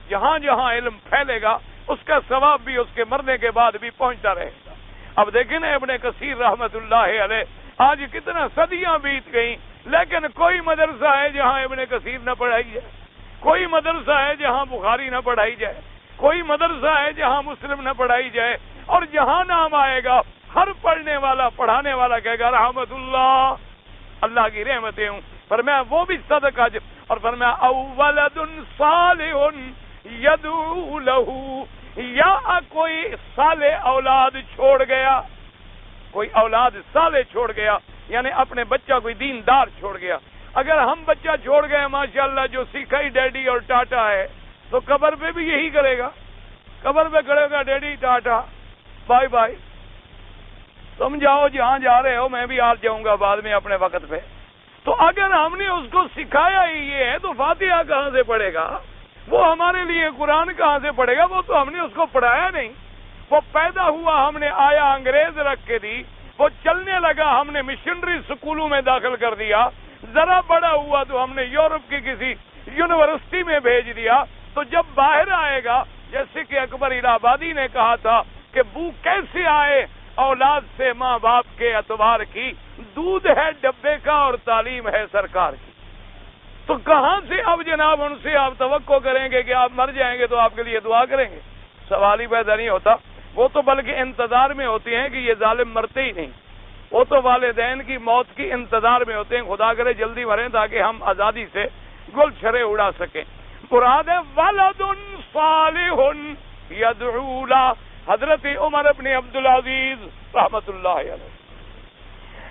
جہاں جہاں علم پھیلے گا اس کا ثواب بھی اس کے مرنے کے بعد بھی پہنچتا رہے گا۔ اب دیکھیں نا ابن کثیر رحمت اللہ علیہ، آج کتنا صدیاں بیت گئیں لیکن کوئی مدرسہ ہے جہاں ابن کثیر نہ پڑھائی جائے، کوئی مدرسہ ہے جہاں بخاری نہ پڑھائی جائے، کوئی مدرسہ ہے جہاں مسلم نہ پڑھائی جائے، اور جہاں نام آئے گا ہر پڑھنے والا پڑھانے والا کہے گا رحمت اللہ، اللہ کی رحمتیں ہوں۔ فرمایا وہ بھی صدقہ، اور فرمایا او ولد صالح یدعو لہ، یا کوئی صالح اولاد چھوڑ گیا، کوئی اولاد صالح چھوڑ گیا، یعنی اپنے بچہ کوئی دیندار چھوڑ گیا۔ اگر ہم بچہ چھوڑ گئے ماشاءاللہ جو سکھائی ڈیڈی اور ٹاٹا ہے، تو قبر پہ بھی یہی کرے گا، قبر پہ کرے گا ڈیڈی ٹاٹا بائی بائی، تم جاؤ جہاں جا رہے ہو، میں بھی آ جاؤں گا بعد میں اپنے وقت پہ۔ تو اگر ہم نے اس کو سکھایا ہی یہ ہے تو فاتحہ کہاں سے پڑھے گا؟ وہ ہمارے لیے قرآن کہاں سے پڑھے گا؟ وہ تو ہم نے اس کو پڑھایا نہیں۔ وہ پیدا ہوا ہم نے آیا انگریز رکھ کے دی، وہ چلنے لگا ہم نے مشنری سکولوں میں داخل کر دیا، ذرا بڑا ہوا تو ہم نے یورپ کی کسی یونیورسٹی میں بھیج دیا۔ تو جب باہر آئے گا، جیسے کہ اکبر الہ آبادی نے کہا تھا کہ بو کیسے آئے اولاد سے ماں باپ کے اعتبار کی، دودھ ہے ڈبے کا اور تعلیم ہے سرکار کی۔ تو کہاں سے اب جناب ان سے آپ توقع کریں گے کہ آپ مر جائیں گے تو آپ کے لیے دعا کریں گے؟ سوال ہی پیدا نہیں ہوتا۔ وہ تو بلکہ انتظار میں ہوتے ہیں کہ یہ ظالم مرتے ہی نہیں، وہ تو والدین کی موت کی انتظار میں ہوتے ہیں، خدا کرے جلدی مریں تاکہ ہم آزادی سے گل چھرے اڑا سکیں۔ مراد ہے ولد صالح یدعو لہ، حضرت عمر ابن عبدالعزیز رحمت اللہ علیہ،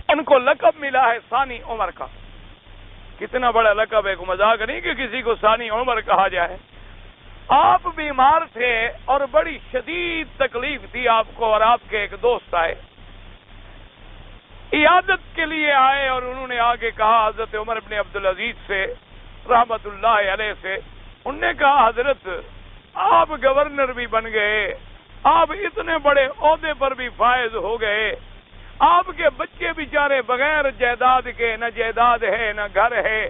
ان کو لقب ملا ہے ثانی عمر کا۔ کتنا بڑا لقب ہے، کوئی مذاق نہیں کہ کسی کو ثانی عمر کہا جائے۔ آپ بیمار تھے اور بڑی شدید تکلیف تھی آپ کو، اور آپ کے ایک دوست آئے، عیادت کے لیے آئے، اور انہوں نے آگے کہا حضرت عمر بن عبدالعزیز سے رحمت اللہ علیہ سے، انہوں نے کہا حضرت آپ گورنر بھی بن گئے، آپ اتنے بڑے عہدے پر بھی فائز ہو گئے، آپ کے بچے بیچارے بغیر جائیداد کے، نہ جائیداد ہے نہ گھر ہے،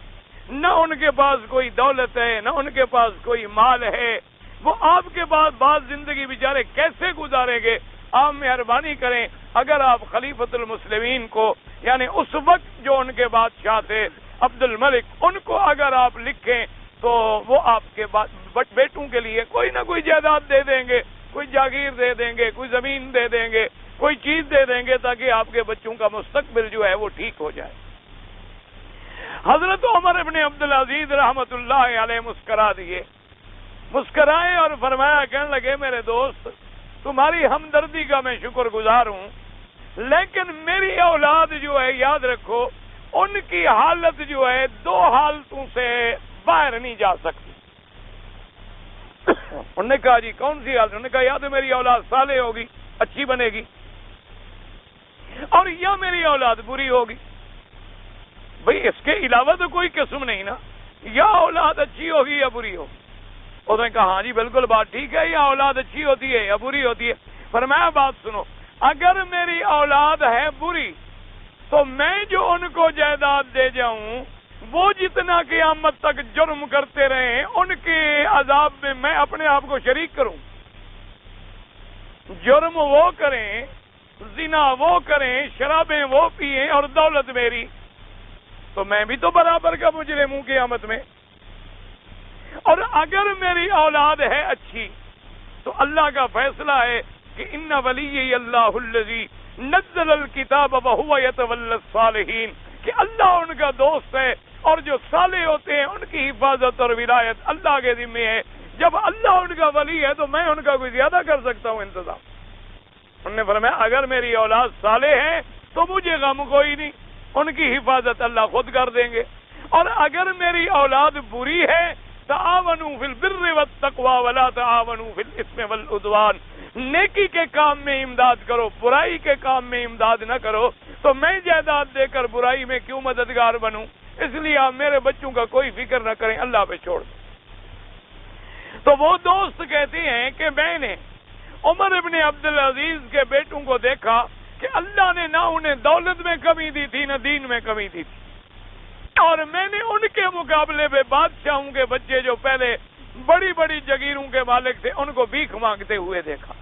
نہ ان کے پاس کوئی دولت ہے، نہ ان کے پاس کوئی مال ہے، وہ آپ کے بعد زندگی بیچارے کیسے گزاریں گے؟ آپ مہربانی کریں، اگر آپ خلیفۃ المسلمین کو، یعنی اس وقت جو ان کے بادشاہ تھے عبد الملک، ان کو اگر آپ لکھیں تو وہ آپ کے بیٹوں کے لیے کوئی نہ کوئی جائیداد دے دیں گے، کوئی جاگیر دے دیں گے، کوئی زمین دے دیں گے، کوئی چیز دے دیں گے، تاکہ آپ کے بچوں کا مستقبل جو ہے وہ ٹھیک ہو جائے۔ حضرت عمر ابن عبدالعزیز رحمت اللہ علیہ مسکرائے اور فرمایا، کہنے لگے میرے دوست تمہاری ہمدردی کا میں شکر گزار ہوں، لیکن میری اولاد جو ہے یاد رکھو ان کی حالت جو ہے دو حالتوں سے باہر نہیں جا سکتی۔ انہوں نے کہا جی کون سی حالت؟ انہوں نے کہا یا تو میری اولاد صالح ہوگی، اچھی بنے گی، اور یا میری اولاد بری ہوگی۔ بھئی اس کے علاوہ تو کوئی قسم نہیں نا، یا اولاد اچھی ہوگی یا بری ہوگی۔ اس نے کہا ہاں جی بالکل بات ٹھیک ہے، یا اولاد اچھی ہوتی ہے یا بری ہوتی ہے۔ فرمایا بات سنو، اگر میری اولاد ہے بری تو میں جو ان کو جائیداد دے جاؤں وہ جتنا قیامت تک جرم کرتے رہے ان کے عذاب میں اپنے آپ کو شریک کروں۔ جرم وہ کریں، زنا وہ کریں، شرابیں وہ پئیں اور دولت میری، تو میں بھی تو برابر کا مجرم ہوں قیامت میں۔ اور اگر میری اولاد ہے اچھی تو اللہ کا فیصلہ ہے کہ ان ولی اللہ الذی نزل الکتاب وہو یتولی الصالحین، کہ اللہ ان کا دوست ہے اور جو صالح ہوتے ہیں ان کی حفاظت اور ولایت اللہ کے ذمہ ہے۔ جب اللہ ان کا ولی ہے تو میں ان کا کوئی زیادہ کر سکتا ہوں انتظام؟ انہوں نے فرمایا اگر میری اولاد صالح ہے تو مجھے غم کوئی نہیں، ان کی حفاظت اللہ خود کر دیں گے، اور اگر میری اولاد بری ہے تعاونوا فی البر والتقوی ولا تعاونوا فی الاثم والعدوان، نیکی کے کام میں امداد کرو، برائی کے کام میں امداد نہ کرو، تو میں جائیداد دے کر برائی میں کیوں مددگار بنوں؟ اس لیے آپ میرے بچوں کا کوئی فکر نہ کریں، اللہ پہ چھوڑ دیں۔ تو وہ دوست کہتے ہیں کہ میں نے عمر ابن عبدالعزیز کے بیٹوں کو دیکھا کہ اللہ نے نہ انہیں دولت میں کمی دی تھی نہ دین میں کمی دی تھی، اور میں نے ان کے مقابلے پہ بادشاہوں کے بچے جو پہلے بڑی بڑی جگیروں کے مالک تھے ان کو بھیک مانگتے ہوئے دیکھا۔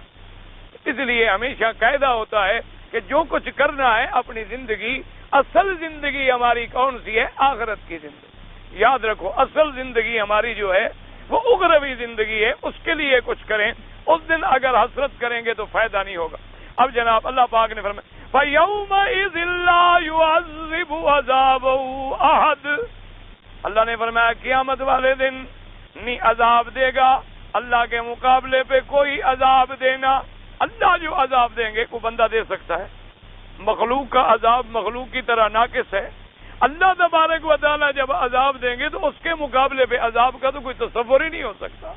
اس لیے ہمیشہ قاعدہ ہوتا ہے کہ جو کچھ کرنا ہے اپنی زندگی، اصل زندگی ہماری کون سی ہے؟ آخرت کی زندگی۔ یاد رکھو اصل زندگی ہماری جو ہے وہ اخروی زندگی ہے، اس کے لیے کچھ کریں، اس دن اگر حسرت کریں گے تو فائدہ نہیں ہوگا۔ اب جناب اللہ پاک نے فرمایا فَيَوْمَئِذٍ لَّا يُعَذِّبُ عَذَابَهُ أَحَدٌ، اللہ نے فرمایا قیامت والے دن نہیں عذاب دے گا اللہ کے مقابلے پہ کوئی عذاب دینا۔ اللہ جو عذاب دیں گے کوئی بندہ دے سکتا ہے؟ مخلوق کا عذاب مخلوق کی طرح ناقص ہے۔ اللہ تبارک و تعالیٰ جب عذاب دیں گے تو اس کے مقابلے پہ عذاب کا تو کوئی تصور ہی نہیں ہو سکتا۔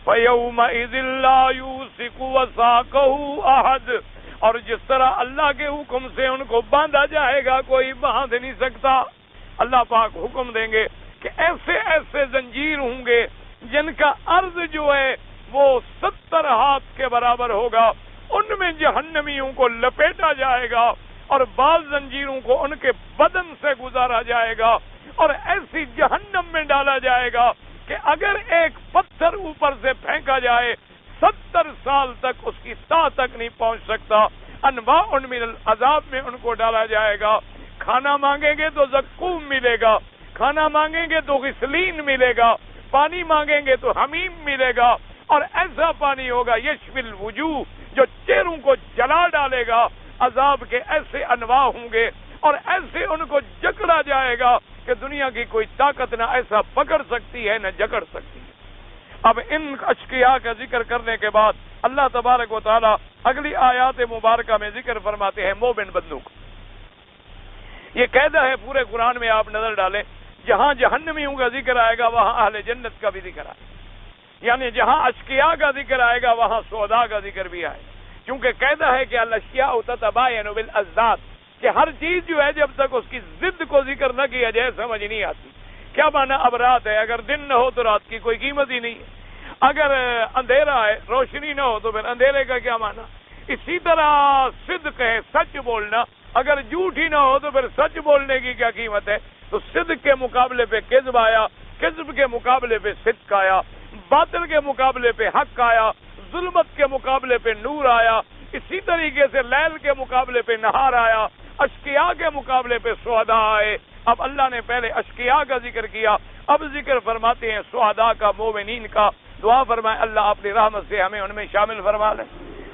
فَيَوْمَئِذٍ لَّا يُوثِقُ وَثَاقَهُ أَحَدٌ، اور جس طرح اللہ کے حکم سے ان کو باندھا جائے گا کوئی باندھ نہیں سکتا۔ اللہ پاک حکم دیں گے کہ ایسے ایسے زنجیر ہوں گے جن کا عرض جو ہے وہ 70 ہاتھ کے برابر ہوگا، ان میں جہنمیوں کو لپیٹا جائے گا اور بعض زنجیروں کو ان کے بدن سے گزارا جائے گا اور ایسی جہنم میں ڈالا جائے گا کہ اگر ایک پتھر اوپر سے پھینکا جائے 70 سال تک اس کی تہ تک نہیں پہنچ سکتا۔ انواع من العذاب میں ان کو ڈالا جائے گا۔ کھانا مانگیں گے تو زقوم ملے گا، کھانا مانگیں گے تو غسلین ملے گا، پانی مانگیں گے تو حمیم ملے گا، اور ایسا پانی ہوگا یشفی الوجوہ جو چہروں کو جلا ڈالے گا۔ عذاب کے ایسے انواع ہوں گے اور ایسے ان کو جکڑا جائے گا کہ دنیا کی کوئی طاقت نہ ایسا پکڑ سکتی ہے نہ جکڑ سکتی ہے۔ اب ان اشقیاء کا ذکر کرنے کے بعد اللہ تبارک و تعالی اگلی آیات مبارکہ میں ذکر فرماتے ہیں مومن بندوں کو۔ یہ قاعدہ ہے پورے قرآن میں، آپ نظر ڈالیں جہاں جہنمیوں کا ذکر آئے گا وہاں اہل جنت کا بھی ذکر آئے گا۔ یعنی جہاں اشقیاء کا ذکر آئے گا وہاں سعداء کا ذکر بھی آئے گا، کیونکہ قاعدہ ہے کہ الاشیاء تتباین بالاضداد، کہ ہر چیز جو ہے جب تک اس کی ضد کو ذکر نہ کیا جائے سمجھ نہیں آتی۔ کیا معنی؟ اب رات ہے، اگر دن نہ ہو تو رات کی کوئی قیمت ہی نہیں ہے، اگر اندھیرا ہے روشنی نہ ہو تو پھر اندھیرے کا کیا معنی؟ اسی طرح صدق ہے، سچ بولنا، اگر جھوٹ ہی نہ ہو تو پھر سچ بولنے کی کیا قیمت ہے؟ تو صدق کے مقابلے پہ کذب آیا، کذب کے مقابلے پہ صدق آیا، باطل کے مقابلے پہ حق آیا، ظلمت کے مقابلے پہ نور آیا، اسی طریقے سے لیل کے مقابلے پہ نہار آیا، اشقیاء کے مقابلے پہ سعداء آئے۔ اب اللہ نے پہلے اشقیاء کا ذکر کیا، اب ذکر فرماتے ہیں سعداء کا، مومنین کا۔ دعا فرمائے اللہ اپنی رحمت سے ہمیں ان میں شامل فرما لے۔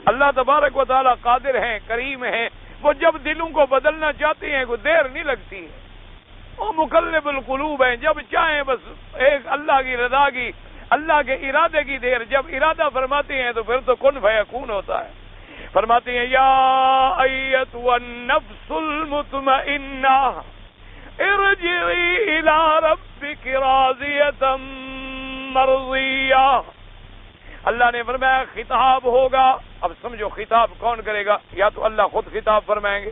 اللہ تبارک و تعالیٰ قادر ہیں، کریم ہیں، وہ جب دلوں کو بدلنا چاہتے ہیں کوئی دیر نہیں لگتی ہے، وہ مقلب القلوب ہیں، جب چاہیں بس ایک اللہ کی رضا کی، اللہ کے ارادے کی دیر، جب ارادہ فرماتے ہیں تو پھر تو کن فیکون ہوتا ہے۔ فرماتے ہیں یا ایتها النفس المطمئنہ ارجعی الی ربک راضیۃ مرضیہ۔ اللہ نے فرمایا خطاب ہوگا، اب سمجھو خطاب کون کرے گا؟ یا تو اللہ خود خطاب فرمائیں گے،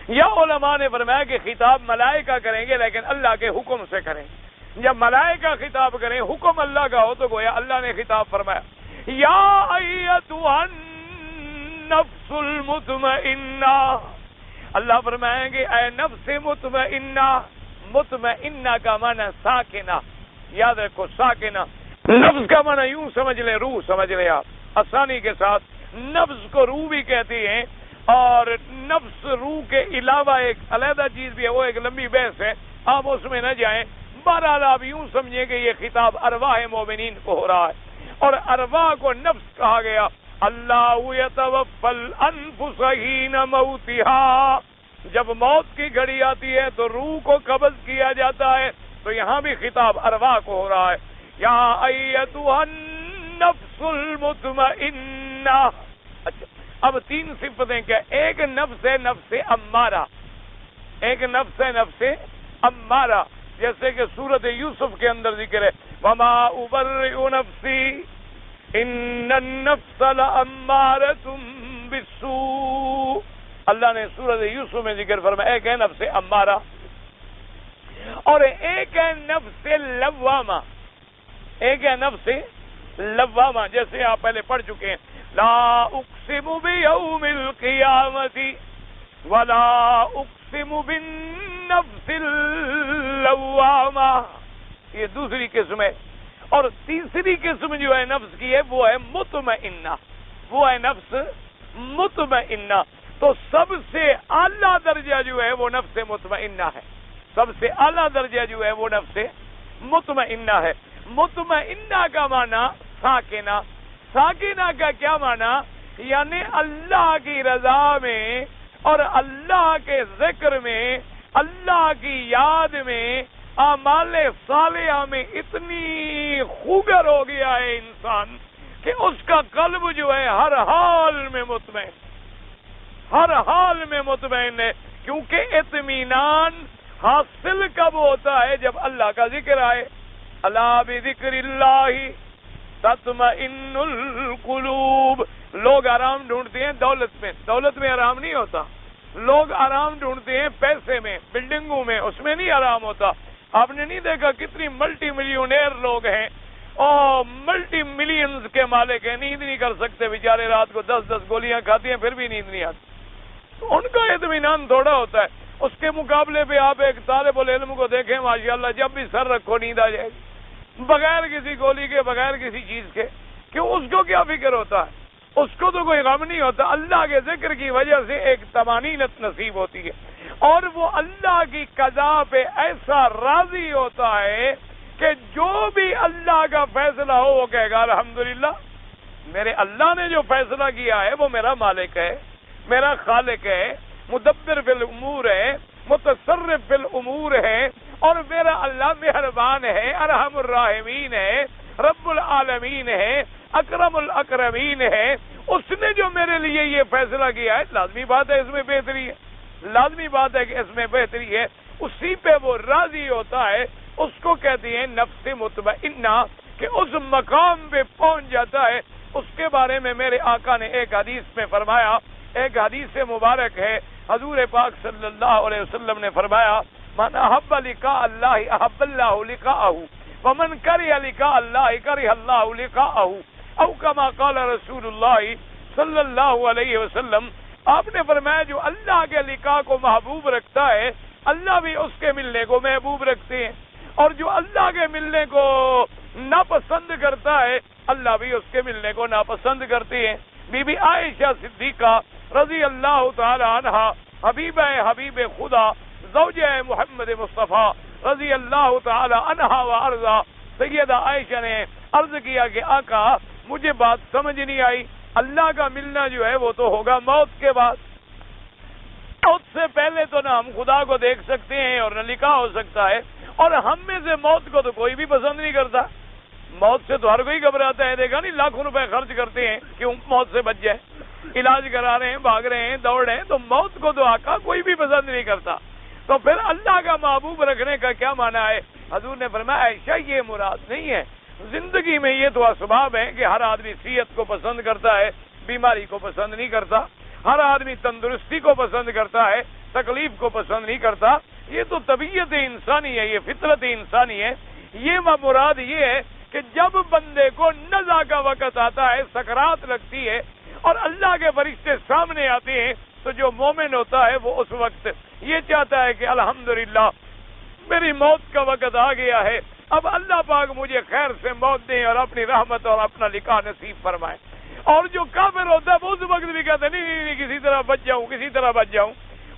یا علماء نے فرمایا کہ خطاب ملائکہ کریں گے لیکن اللہ کے حکم سے کریں گے۔ جب ملائکہ خطاب کریں حکم اللہ کا ہو تو گویا اللہ نے خطاب فرمایا یا ایتها النفس المطمئنہ۔ اللہ فرمائیں گے اے نفس مطمئنہ، مطمئنہ کا معنی ساکنہ، یاد رکھو ساکنہ، نفس کا معنی یوں سمجھ لیں روح سمجھ لیں آپ آسانی کے ساتھ، نفس کو روح بھی کہتے ہیں، اور نفس روح کے علاوہ ایک علیحدہ چیز بھی ہے، وہ ایک لمبی بحث ہے، آپ اس میں نہ جائیں۔ بہرحال آپ یوں سمجھیں کہ یہ خطاب ارواح مومنین کو ہو رہا ہے، اور ارواح کو نفس کہا گیا۔ اللہ یتوفی الانفس حین موتہا، جب موت کی گھڑی آتی ہے تو روح کو قبض کیا جاتا ہے، تو یہاں بھی خطاب ارواح کو ہو رہا ہے، یا ایتها النفس المطمئنہ۔ اچھا اب تین صفتیں کیا؟ ایک نفس ہے نفس امارہ، ایک نفس ہے نفس امارہ، جیسے کہ سورۃ یوسف کے اندر ذکر ہے وما ابرئ نفسی ان النفس لامارۃ بالسوء۔ اللہ نے سورۃ یوسف میں ذکر فرمایا ایک ہے نفس امارہ اور ایک ہے نفس لوامہ، ایک ہے نفس لوامہ، جیسے آپ پہلے پڑھ چکے ہیں لا اقسم بیوم القیامت ولا اقسم بالنفس اللوامہ، یہ دوسری قسم ہے۔ اور تیسری قسم جو ہے نفس کی ہے وہ ہے مطمئنہ، وہ ہے نفس مطمئنہ۔ تو سب سے اعلیٰ درجہ جو ہے وہ نفس مطمئنہ ہے، سب سے اعلیٰ درجہ جو ہے وہ نفس مطمئنہ ہے۔ مطمئنہ کا معنی ساکنہ، ساکنہ کا کیا معنی؟ یعنی اللہ کی رضا میں اور اللہ کے ذکر میں، اللہ کی یاد میں، اعمال صالحہ میں اتنی خوگر ہو گیا ہے انسان کہ اس کا قلب جو ہے ہر حال میں مطمئن، ہر حال میں مطمئن ہے، کیونکہ اطمینان حاصل کب ہوتا ہے؟ جب اللہ کا ذکر آئے۔ الا بذکر اللہ تطمئن القلوب۔ لوگ آرام ڈھونڈتے ہیں دولت میں، دولت میں آرام نہیں ہوتا۔ لوگ آرام ڈھونڈتے ہیں پیسے میں، بلڈنگوں میں، اس میں نہیں آرام ہوتا۔ آپ نے نہیں دیکھا کتنی ملٹی ملینئر لوگ ہیں اور ملٹی ملینز کے مالک ہیں، نیند نہیں کر سکتے بیچارے، رات کو 10 گولیاں کھاتے ہیں پھر بھی نیند نہیں آتی، تو ان کا اطمینان تھوڑا ہوتا ہے۔ اس کے مقابلے پہ آپ ایک طالب العلم کو دیکھیں ماشاءاللہ جب بھی سر رکھو نیند آ جائے گی، بغیر کسی گولی کے، بغیر کسی چیز کے۔ کیوں؟ اس کو کیا فکر ہوتا ہے؟ اس کو تو کوئی غم نہیں ہوتا، اللہ کے ذکر کی وجہ سے ایک طمانینت نصیب ہوتی ہے، اور وہ اللہ کی قضا پہ ایسا راضی ہوتا ہے کہ جو بھی اللہ کا فیصلہ ہو وہ کہے گا الحمدللہ، میرے اللہ نے جو فیصلہ کیا ہے وہ میرا مالک ہے، میرا خالق ہے، مدبر فی الامور ہے، متصرف فی الامور ہے، اور میرا اللہ مہربان ہے، ارحم الراحمین ہے، رب العالمین ہے، اکرم الاکرمین ہے۔ اس نے جو میرے لیے یہ فیصلہ کیا ہے، لازمی بات ہے اس میں بہتری ہے، لازمی بات ہے کہ اس میں بہتری ہے، اسی پہ وہ راضی ہوتا ہے، اس کو کہتے ہیں نفس مطمئنہ۔ کہ اس مقام پہ پہنچ جاتا ہے، اس کے بارے میں میرے آقا نے ایک حدیث میں فرمایا، ایک حدیث مبارک ہے، حضور پاک صلی اللہ علیہ وسلم نے فرمایا من احب لقاء اللہ احب اللہ لقاءہ ومن کرہ لقاء اللہ کرہ اللہ لقاءہ او کما قال رسول اللہ صلی اللہ علیہ وسلم۔ آپ نے فرمایا جو اللہ کے لقاء کو محبوب رکھتا ہے اللہ بھی اس کے ملنے کو محبوب رکھتے ہیں، اور جو اللہ کے ملنے کو ناپسند کرتا ہے اللہ بھی اس کے ملنے کو ناپسند کرتے ہیں۔ بی بی عائشہ صدیقہ رضی اللہ تعالی عنہا حبیب خدا زوجہ محمد مصطفیٰ رضی اللہ تعالی عنہا و ارضا سیدہ عائشہ نے عرض کیا کہ آقا مجھے بات سمجھ نہیں آئی، اللہ کا ملنا جو ہے وہ تو ہوگا موت کے بعد، موت سے پہلے تو نہ ہم خدا کو دیکھ سکتے ہیں اور نہ لقاء ہو سکتا ہے، اور ہم میں سے موت کو تو کوئی بھی پسند نہیں کرتا، موت سے تو ہر کوئی گھبراتا ہے، دیکھا نہیں لاکھوں روپے خرچ کرتے ہیں کیوں موت سے بچ جائے، علاج کرا رہے ہیں، بھاگ رہے ہیں، دوڑ رہے ہیں، تو موت کو تو آقا کوئی بھی پسند نہیں کرتا، تو پھر اللہ کا محبوب رکھنے کا کیا معنی ہے؟ حضور نے فرمایا ایسا یہ مراد نہیں ہے، زندگی میں یہ تو اسباب ہیں کہ ہر آدمی صحت کو پسند کرتا ہے، بیماری کو پسند نہیں کرتا، ہر آدمی تندرستی کو پسند کرتا ہے، تکلیف کو پسند نہیں کرتا، یہ تو طبیعت انسانی ہے، یہ فطرت انسانی ہے۔ یہ مراد یہ ہے کہ جب بندے کو نزع کا وقت آتا ہے، سکرات لگتی ہے اور اللہ کے فرشتے سامنے آتے ہیں، تو جو مومن ہوتا ہے وہ اس وقت یہ چاہتا ہے کہ الحمدللہ میری موت کا وقت آ گیا ہے، اب اللہ پاک مجھے خیر سے موت دیں اور اپنی رحمت اور اپنا لقاء نصیب فرمائے۔ اور جو کافر ہوتا ہے وہ اس وقت بھی کہتا ہے نہیں کسی طرح بچ جاؤں، کسی طرح بچ جاؤں،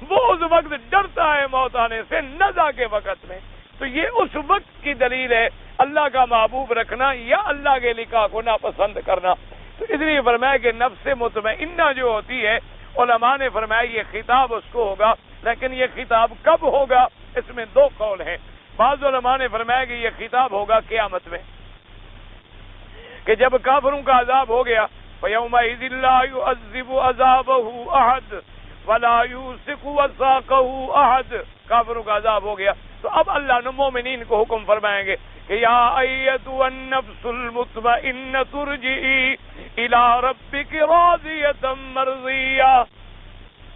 وہ اس وقت ڈرتا ہے موت آنے سے نزع کے وقت میں۔ تو یہ اس وقت کی دلیل ہے اللہ کا محبوب رکھنا یا اللہ کے لقاء کو ناپسند کرنا۔ تو اس لیے فرمایا کہ نفس مطمئنہ جو ہوتی ہے، علماء نے فرمایا یہ خطاب اس کو ہوگا، لیکن یہ خطاب کب ہوگا اس میں دو قول ہیں۔ بعض علماء نے فرمایا کہ یہ خطاب ہوگا قیامت میں، کہ جب کافروں کا عذاب ہو گیا فَيَوْمَئِذٍ لَا يُعَذِّبُ عَذَابَهُ أَحَدٌ وَلَا يُوثِقُ وَثَاقَهُ أَحَدٌ، کافروں کا عذاب ہو گیا تو اب اللہ نے مومنین کو حکم فرمائیں گے کہ یا ایتھا النفس المطمئنۃ ارجعی الی ربک راضیۃ مرضیہ،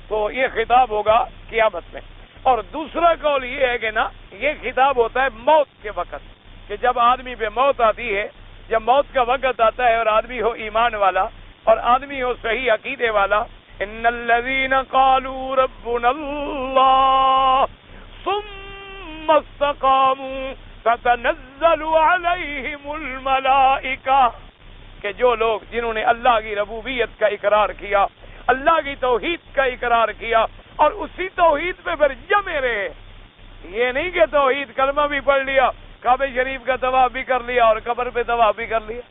تو یہ خطاب ہوگا قیامت میں۔ اور دوسرا قول یہ ہے کہ نا یہ خطاب ہوتا ہے موت کے وقت، کہ جب آدمی پہ موت آتی ہے، جب موت کا وقت آتا ہے اور آدمی ہو ایمان والا اور آدمی ہو صحیح عقیدے والا، ان الذین قالوا ربنا اللہ ثم استقاموا تتنزل علیہم الملائکہ، کہ جو لوگ جنہوں نے اللہ کی ربوبیت کا اقرار کیا، اللہ کی توحید کا اقرار کیا اور اسی توحید پہ پھر جمے رہے، یہ نہیں کہ توحید کلمہ بھی پڑھ لیا، کعبہ شریف کا طواف بھی کر لیا اور قبر پہ طواف بھی کر لیا،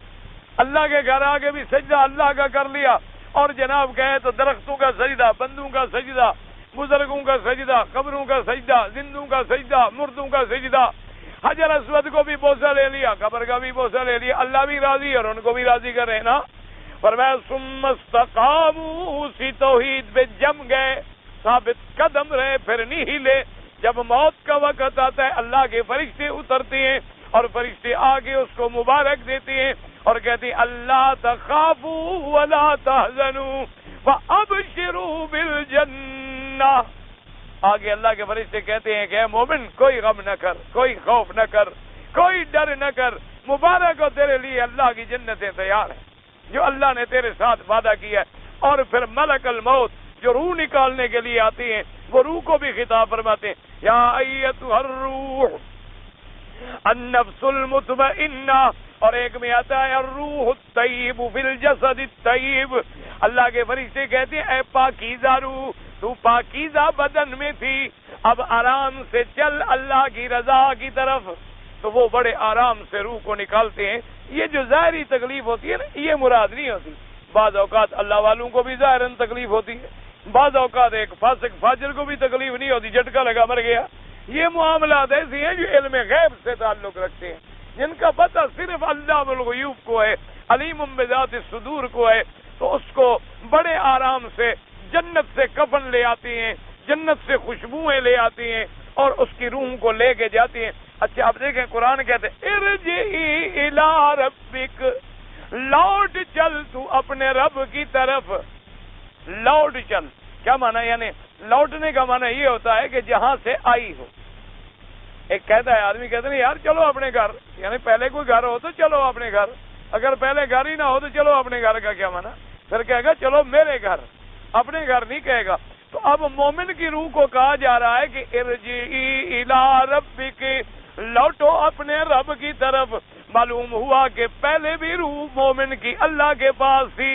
اللہ کے گھر آگے بھی سجدہ اللہ کا کر لیا، اور جناب کہے تو درختوں کا سجدہ، بندوں کا سجدہ، بزرگوں کا سجدہ، قبروں کا سجدہ، زندوں کا سجدہ، مردوں کا سجدہ، حجر اسود کو بھی بوسہ لے لیا، قبر کا بھی بوسہ لے لیا، اللہ بھی راضی ہے اور ان کو بھی راضی کر رہے نا۔ فرمایا ثم استقاموا، اسی توحید پہ جم گئے، ثابت قدم رہے، پھر نہیں ہلے۔ جب موت کا وقت آتا ہے اللہ کے فرشتے اترتے ہیں اور فرشتے آگے اس کو مبارک دیتے ہیں اور کہتے ہیں اللہ تخافوا ولا تحزنوا وابشروا بالجنہ، آگے اللہ کے فرشتے کہتے ہیں کہ اے مومن کوئی غم نہ کر، کوئی خوف نہ کر، کوئی ڈر نہ کر، مبارک ہو تیرے لیے اللہ کی جنتیں تیار ہیں جو اللہ نے تیرے ساتھ وعدہ کیا ہے۔ اور پھر ملک الموت جو روح نکالنے کے لیے آتی ہیں وہ روح کو بھی خطاب فرماتے ہیں یا ایتھا الروح النفس المطمئنہ، اور ایک میں آتا ہے الروح الطیب فی الجسد الطیب، اللہ کے فرشتے کہتے ہیں اے پاکیزہ روح تو پاکیزہ بدن میں تھی، اب آرام سے چل اللہ کی رضا کی طرف، تو وہ بڑے آرام سے روح کو نکالتے ہیں۔ یہ جو ظاہری تکلیف ہوتی ہے نا یہ مراد نہیں ہوتی، بعض اوقات اللہ والوں کو بھی ظاہراً تکلیف ہوتی ہے، بعض اوقات ایک فاسق فاجر کو بھی تکلیف نہیں ہوتی، جھٹکا لگا مر گیا۔ یہ معاملات ایسی ہیں جو علم غیب سے تعلق رکھتے ہیں، جن کا پتہ صرف اللہ الغیوب کو ہے، علیم بذات الصدور کو ہے، تو اس کو بڑے آرام سے جنت سے کفن لے آتے ہیں، جنت سے خوشبوئیں لے آتے ہیں اور اس کی روح کو لے کے جاتے ہیں۔ اچھا آپ دیکھیں قرآن کہتے ارجعی الی ربک، لوٹ چل تو اپنے رب کی طرف، لوٹ چل کیا معنی؟ یعنی لوٹنے کا معنی یہ ہوتا ہے کہ جہاں سے آئی ہو۔ ایک کہتا ہے آدمی کہتے ہیں یار چلو اپنے گھر، یعنی پہلے کوئی گھر ہو تو چلو اپنے گھر، اگر پہلے گھر ہی نہ ہو تو چلو اپنے گھر کا کیا معنی؟ پھر کہے گا چلو میرے گھر، اپنے گھر نہیں کہے گا۔ تو اب مومن کی روح کو کہا جا رہا ہے کہ ارجعی الی ربک، لوٹو اپنے رب کی طرف۔ معلوم ہوا کہ پہلے بھی روح مومن کی اللہ کے پاس تھی،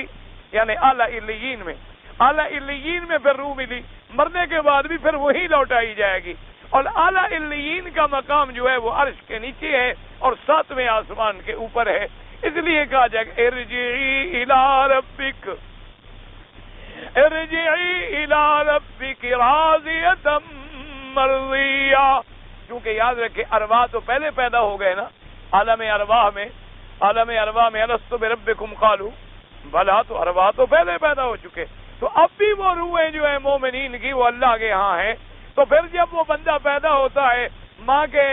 یعنی اعلی علیین میں، اعلی علیین میں پھر روح ملی، مرنے کے بعد بھی پھر وہی لوٹائی جائے گی۔ اور اعلی علیین کا مقام جو ہے وہ عرش کے نیچے ہے اور 7ویں آسمان کے اوپر ہے، اس لیے کہا جائے کہ ارجعی الی ربک، ارجعی الی ربک راضیۃ مرضیہ۔ کیونکہ یاد رکھے ارواح تو پہلے پیدا ہو گئے نا، عالم ارواح میں، عالم ارواح میں الست بربکم قالوا بلا، تو ارواح تو پہلے پیدا ہو چکے، تو اب بھی وہ روحیں جو ہیں مومنین کی وہ اللہ کے ہاں ہیں۔ تو پھر جب وہ بندہ پیدا ہوتا ہے ماں کے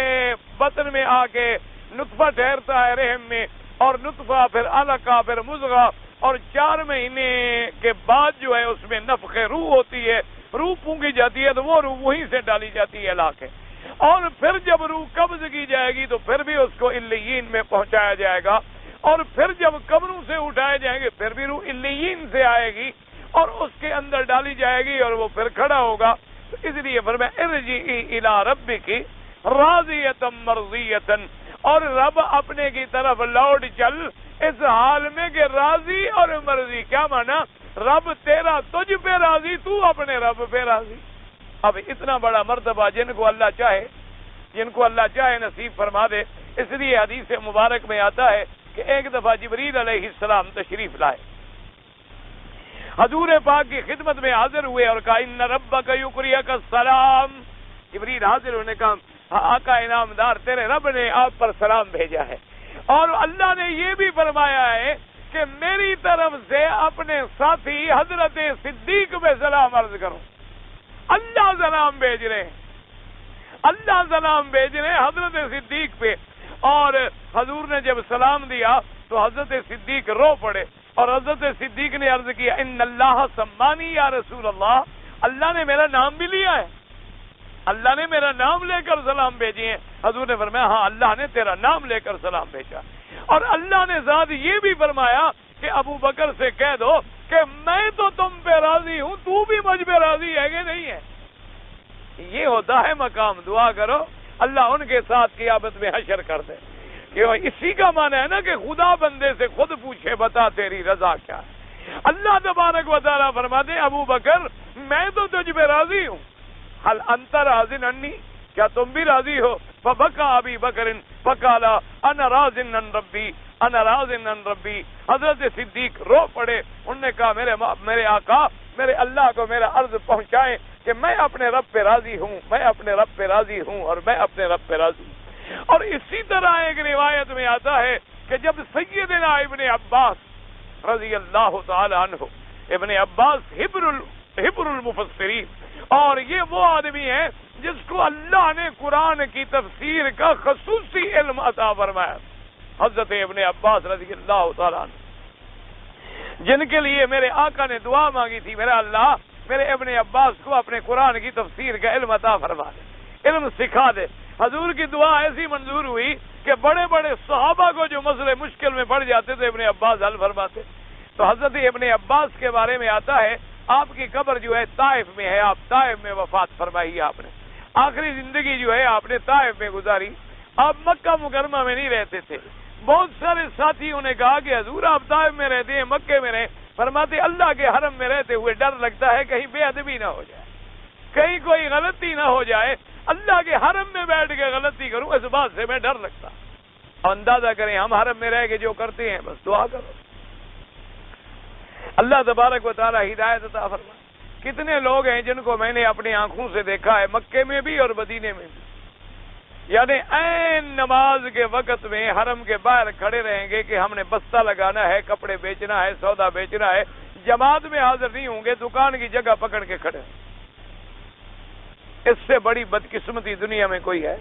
بطن میں آ کے نطفہ ٹھہرتا ہے رحم میں، اور نطفہ پھر علقہ پھر مضغہ، اور 4 مہینے کے بعد جو ہے اس میں نفخ روح ہوتی ہے، روح پونگی جاتی ہے، تو وہ روح وہیں سے ڈالی جاتی ہے لا کے، اور پھر جب روح قبض کی جائے گی تو پھر بھی اس کو علیین میں پہنچایا جائے گا، اور پھر جب قبروں سے اٹھائے جائیں گے پھر بھی روح علیین سے آئے گی اور اس کے اندر ڈالی جائے گی اور وہ پھر کھڑا ہوگا۔ تو اس لیے فرمایا ارجعی الی ربک راضیۃ مرضیۃ، اور رب اپنے کی طرف لوٹ چل اس حال میں کہ راضی اور مرضی۔ کیا مانا؟ رب تیرا تجھ پہ راضی، تو اپنے رب پہ راضی۔ اب اتنا بڑا مرتبہ جن کو اللہ چاہے نصیب فرما دے۔ اس لیے حدیث مبارک میں آتا ہے کہ ایک دفعہ جبریل علیہ السلام تشریف لائے، حضور پاک کی خدمت میں حاضر ہوئے اور کہا ان ربک یقریک السلام۔ جبریل حاضر ہونے کا آقا انعامدار تیرے رب نے آپ پر سلام بھیجا ہے، اور اللہ نے یہ بھی فرمایا ہے کہ میری طرف سے اپنے ساتھی حضرت صدیق پہ سلام عرض کرو۔ اللہ سلام بھیج رہے ہیں، اللہ سلام بھیج رہے ہیں حضرت صدیق پہ۔ اور حضور نے جب سلام دیا تو حضرت صدیق رو پڑے، اور حضرت صدیق نے عرض کیا ان اللہ سمانی یا رسول اللہ، اللہ نے میرا نام بھی لیا ہے، اللہ نے میرا نام لے کر سلام بھیجی ہیں۔ حضور نے فرمایا ہاں اللہ نے تیرا نام لے کر سلام بھیجا، اور اللہ نے ذات یہ بھی فرمایا کہ ابو بکر سے کہہ دو کہ میں تو تم پہ راضی ہوں، تو بھی مجھ پہ راضی ہے کہ نہیں ہے۔ یہ ہوتا ہے مقام، دعا کرو اللہ ان کے ساتھ قیامت میں حشر کر دے۔ اسی کا معنی ہے نا کہ خدا بندے سے خود پوچھے بتا تیری رضا کیا ہے۔ اللہ تبارک و تعالیٰ فرماتے ابو بکر میں تو تجھ پہ راضی ہوں، حل انت راض عنی، کیا تم بھی راضی ہو؟ فبکا ابی بکر فقال انا راض عن ربی، انا راض عن ربی۔ حضرت صدیق رو پڑے، انہوں نے کہا میرے آقا میرے اللہ کو میرا عرض پہنچائیں کہ میں اپنے رب پہ راضی ہوں، میں اپنے رب پہ راضی ہوں، اور میں اپنے رب پہ راضی ہوں۔ اور اسی طرح ایک روایت میں آتا ہے کہ جب سیدنا ابن عباس رضی اللہ تعالی عنہ، ابن عباس حبر المفسرین، اور یہ وہ آدمی ہے جس کو اللہ نے قرآن کی تفسیر کا خصوصی علم عطا فرمایا، حضرت ابن عباس رضی اللہ تعالی عنہ، جن کے لیے میرے آقا نے دعا مانگی تھی میرا اللہ میرے ابن عباس کو اپنے قرآن کی تفسیر کا علم عطا فرما دے، علم سکھا دے۔ حضور کی دعا ایسی منظور ہوئی کہ بڑے بڑے صحابہ کو جو مسئلے مشکل میں پڑ جاتے تھے ابن عباس حل فرماتے۔ تو حضرت ابن عباس کے بارے میں آتا ہے آپ کی قبر جو ہے طائف میں ہے، آپ طائف میں وفات فرمائی، آپ نے آخری زندگی جو ہے آپ نے طائف میں گزاری، آپ مکہ مکرمہ میں نہیں رہتے تھے۔ بہت سارے ساتھیوں نے کہا کہ حضور آپ طائف میں رہتے ہیں، مکے میں رہے، فرماتے اللہ کے حرم میں رہتے ہوئے ڈر لگتا ہے کہیں بے ادبی نہ ہو جائے، کہیں کوئی غلطی نہ ہو جائے، اللہ کے حرم میں بیٹھ کے غلطی کروں اس بات سے میں ڈر لگتا۔ اندازہ کریں ہم حرم میں رہ کے جو کرتے ہیں، بس دعا کرو اللہ تبارک و تعالی ہدایت عطا فرمائے۔ کتنے لوگ ہیں جن کو میں نے اپنی آنکھوں سے دیکھا ہے مکے میں بھی اور مدینے میں بھی، یعنی عین نماز کے وقت میں حرم کے باہر کھڑے رہیں گے کہ ہم نے بستہ لگانا ہے، کپڑے بیچنا ہے، سودا بیچنا ہے، جماعت میں حاضر نہیں ہوں گے، دکان کی جگہ پکڑ کے کھڑے۔ اس سے بڑی بدقسمتی دنیا میں کوئی ہے؟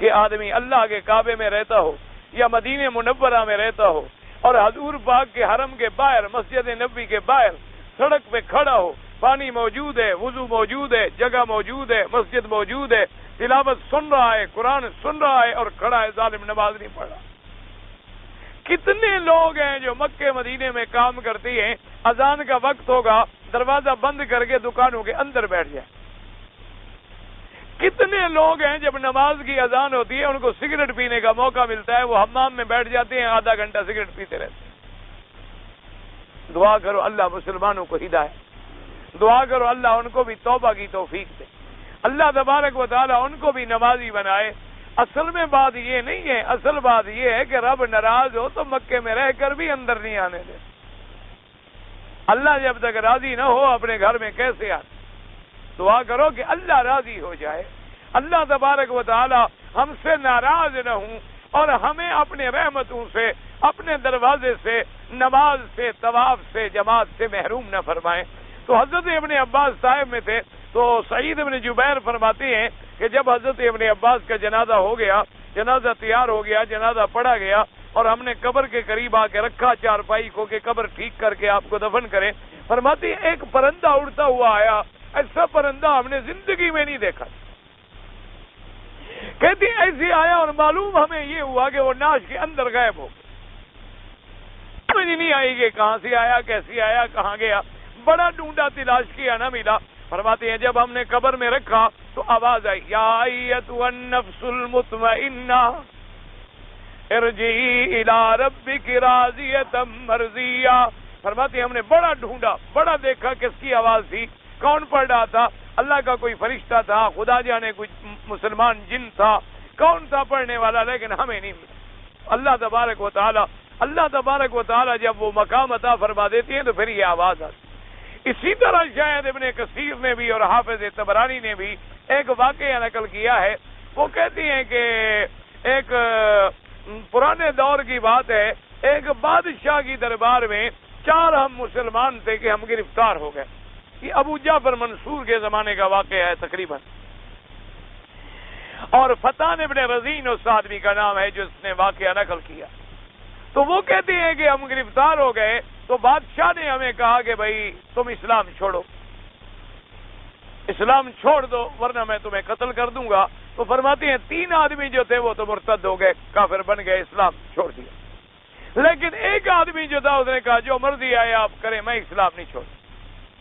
کہ آدمی اللہ کے کعبے میں رہتا ہو یا مدینہ منورہ میں رہتا ہو اور حضور پاک کے حرم کے باہر مسجد نبوی کے باہر سڑک پہ کھڑا ہو، پانی موجود ہے، وضو موجود ہے، جگہ موجود ہے، مسجد موجود ہے، تلاوت سن رہا ہے، قرآن سن رہا ہے اور کھڑا ہے، ظالم نماز نہیں پڑھ رہا۔ کتنے لوگ ہیں جو مکے مدینے میں کام کرتے ہیں، اذان کا وقت ہوگا دروازہ بند کر کے دکانوں کے اندر بیٹھ جائے۔ کتنے لوگ ہیں جب نماز کی اذان ہوتی ہے ان کو سگریٹ پینے کا موقع ملتا ہے، وہ حمام میں بیٹھ جاتے ہیں، آدھا گھنٹہ سگریٹ پیتے رہتے ہیں۔ دعا کرو اللہ مسلمانوں کو ہدایت، دعا کرو اللہ ان کو بھی توبہ کی توفیق دے، اللہ تبارک و تعالی ان کو بھی نمازی بنائے۔ اصل میں بات یہ نہیں ہے، اصل بات یہ ہے کہ رب ناراض ہو تو مکے میں رہ کر بھی اندر نہیں آنے دے۔ اللہ جب تک راضی نہ ہو اپنے گھر میں کیسے آتے؟ دعا کرو کہ اللہ راضی ہو جائے، اللہ تبارک و تعالی ہم سے ناراض نہ ہوں اور ہمیں اپنے رحمتوں سے، اپنے دروازے سے، نماز سے، طواف سے، جماعت سے محروم نہ فرمائیں۔ تو حضرت ابن عباس صاحب میں تھے تو سعید ابن جبیر فرماتے ہیں کہ جب حضرت ابن عباس کا جنازہ ہو گیا، جنازہ تیار ہو گیا، جنازہ پڑھا گیا اور ہم نے قبر کے قریب آ کے رکھا چارپائی کو کہ قبر ٹھیک کر کے آپ کو دفن کریں، فرماتے ہیں ایک پرندہ اڑتا ہوا آیا، ایسا پرندہ ہم نے زندگی میں نہیں دیکھا۔ کہتی ایسے آیا اور معلوم ہمیں یہ ہوا کہ وہ ناش کے اندر غائب ہو، سمجھ نہیں آئی کہ کہاں سے آیا، کیسے آیا، کہاں گیا، بڑا ڈھونڈا تلاش کیا نہ ملا۔ فرماتے ہیں جب ہم نے قبر میں رکھا تو آواز آئی، یا ایتھا النفس المطمئنہ ارجعی الی ربک راضیۃ مرضیہ۔ فرماتے ہیں ہم نے بڑا ڈھونڈا، بڑا دیکھا کس کی آواز تھی، کون پڑھ رہا تھا، اللہ کا کوئی فرشتہ تھا، خدا جانے کوئی مسلمان جن تھا، کون تھا پڑھنے والا، لیکن ہمیں نہیں ملا۔ اللہ تبارک و تعالی جب وہ مقام عطا فرما دیتی ہیں تو پھر یہ آواز آتی۔ اسی طرح شاید ابن کثیر نے بھی اور حافظ طبرانی نے بھی ایک واقعہ نقل کیا ہے۔ وہ کہتی ہیں کہ ایک پرانے دور کی بات ہے، ایک بادشاہ کی دربار میں 4 ہم مسلمان تھے کہ ہم گرفتار ہو گئے۔ یہ ابو جعفر منصور کے زمانے کا واقعہ ہے تقریباً، اور فتان ابن رزین اس آدمی کا نام ہے جو اس نے واقعہ نقل کیا۔ تو وہ کہتے ہیں کہ ہم گرفتار ہو گئے تو بادشاہ نے ہمیں کہا کہ بھائی تم اسلام چھوڑو، اسلام چھوڑ دو ورنہ میں تمہیں قتل کر دوں گا۔ تو فرماتے ہیں 3 آدمی جو تھے وہ تو مرتد ہو گئے، کافر بن گئے، اسلام چھوڑ دیا، لیکن ایک آدمی جو تھا اس نے کہا جو مرضی آئے آپ کریں، میں اسلام نہیں چھوڑ۔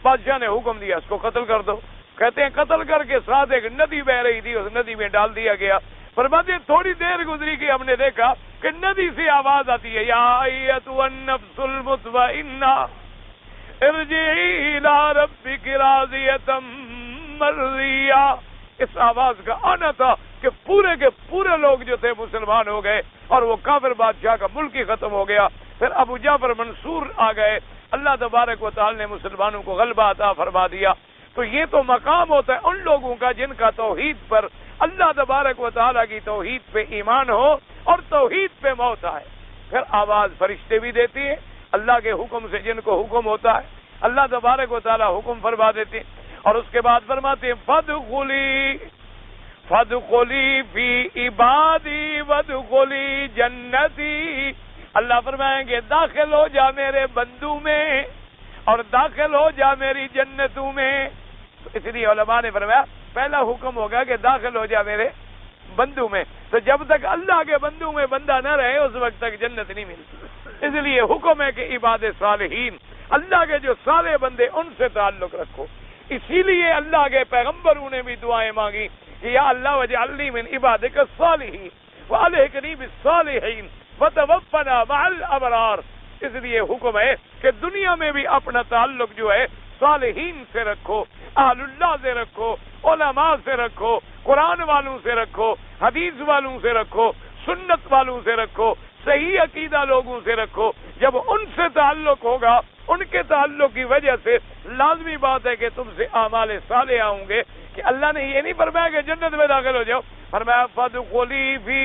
بادشاہ نے حکم دیا اس کو قتل کر دو۔ کہتے ہیں قتل کر کے ساتھ ایک ندی بہ رہی تھی، اس ندی میں ڈال دیا گیا۔ فرماتے ہیں تھوڑی دیر گزری کہ ہم نے دیکھا کہ ندی سے آواز آتی ہے، یا ایتھا النفس المطمئنہ ارجعی الی ربک راضیۃ مرضیہ۔ اس آواز کا آنا تھا کہ پورے کے پورے لوگ جو تھے مسلمان ہو گئے اور وہ کافر بادشاہ کا ملک ہی ختم ہو گیا۔ پھر ابو جعفر منصور آ گئے، اللہ تبارک و تعالی نے مسلمانوں کو غلبہ عطا فرما دیا۔ تو یہ تو مقام ہوتا ہے ان لوگوں کا جن کا توحید پر، اللہ تبارک و تعالی کی توحید پہ ایمان ہو اور توحید پہ موت آئے۔ پھر آواز فرشتے بھی دیتی ہیں اللہ کے حکم سے، جن کو حکم ہوتا ہے اللہ تبارک و تعالی حکم فرما دیتے ہیں، اور اس کے بعد فرماتے ہیں فادخلی فی عبادی وادخلی جنتی۔ اللہ فرمائیں گے داخل ہو جا میرے بندوں میں اور داخل ہو جا میری جنتوں میں۔ اس لیے علماء نے فرمایا پہلا حکم ہوگا کہ داخل ہو جا میرے بندوں میں، تو جب تک اللہ کے بندوں میں بندہ نہ رہے اس وقت تک جنت نہیں ملتی۔ اس لیے حکم ہے کہ عباد صالحین، اللہ کے جو صالح بندے ان سے تعلق رکھو۔ اسی لیے اللہ کے پیغمبروں نے بھی دعائیں مانگی کہ یا اللہ وجعلنی من عبادک الصالحین والحقنی بالصالحین وتوفنا مع الابرار۔ اس لیے حکم ہے کہ دنیا میں بھی اپنا تعلق جو ہے صالحین سے رکھو، اہل اللہ سے رکھو، علماء سے رکھو، قرآن والوں سے رکھو، حدیث والوں سے رکھو، سنت والوں سے رکھو، صحیح عقیدہ لوگوں سے رکھو۔ جب ان سے تعلق ہوگا، ان کے تعلق کی وجہ سے لازمی بات ہے کہ تم سے اعمال صالحہ ہوں گے۔ کہ اللہ نے یہ نہیں فرمایا کہ جنت میں داخل ہو جاؤ، فرمایا فادخلی فی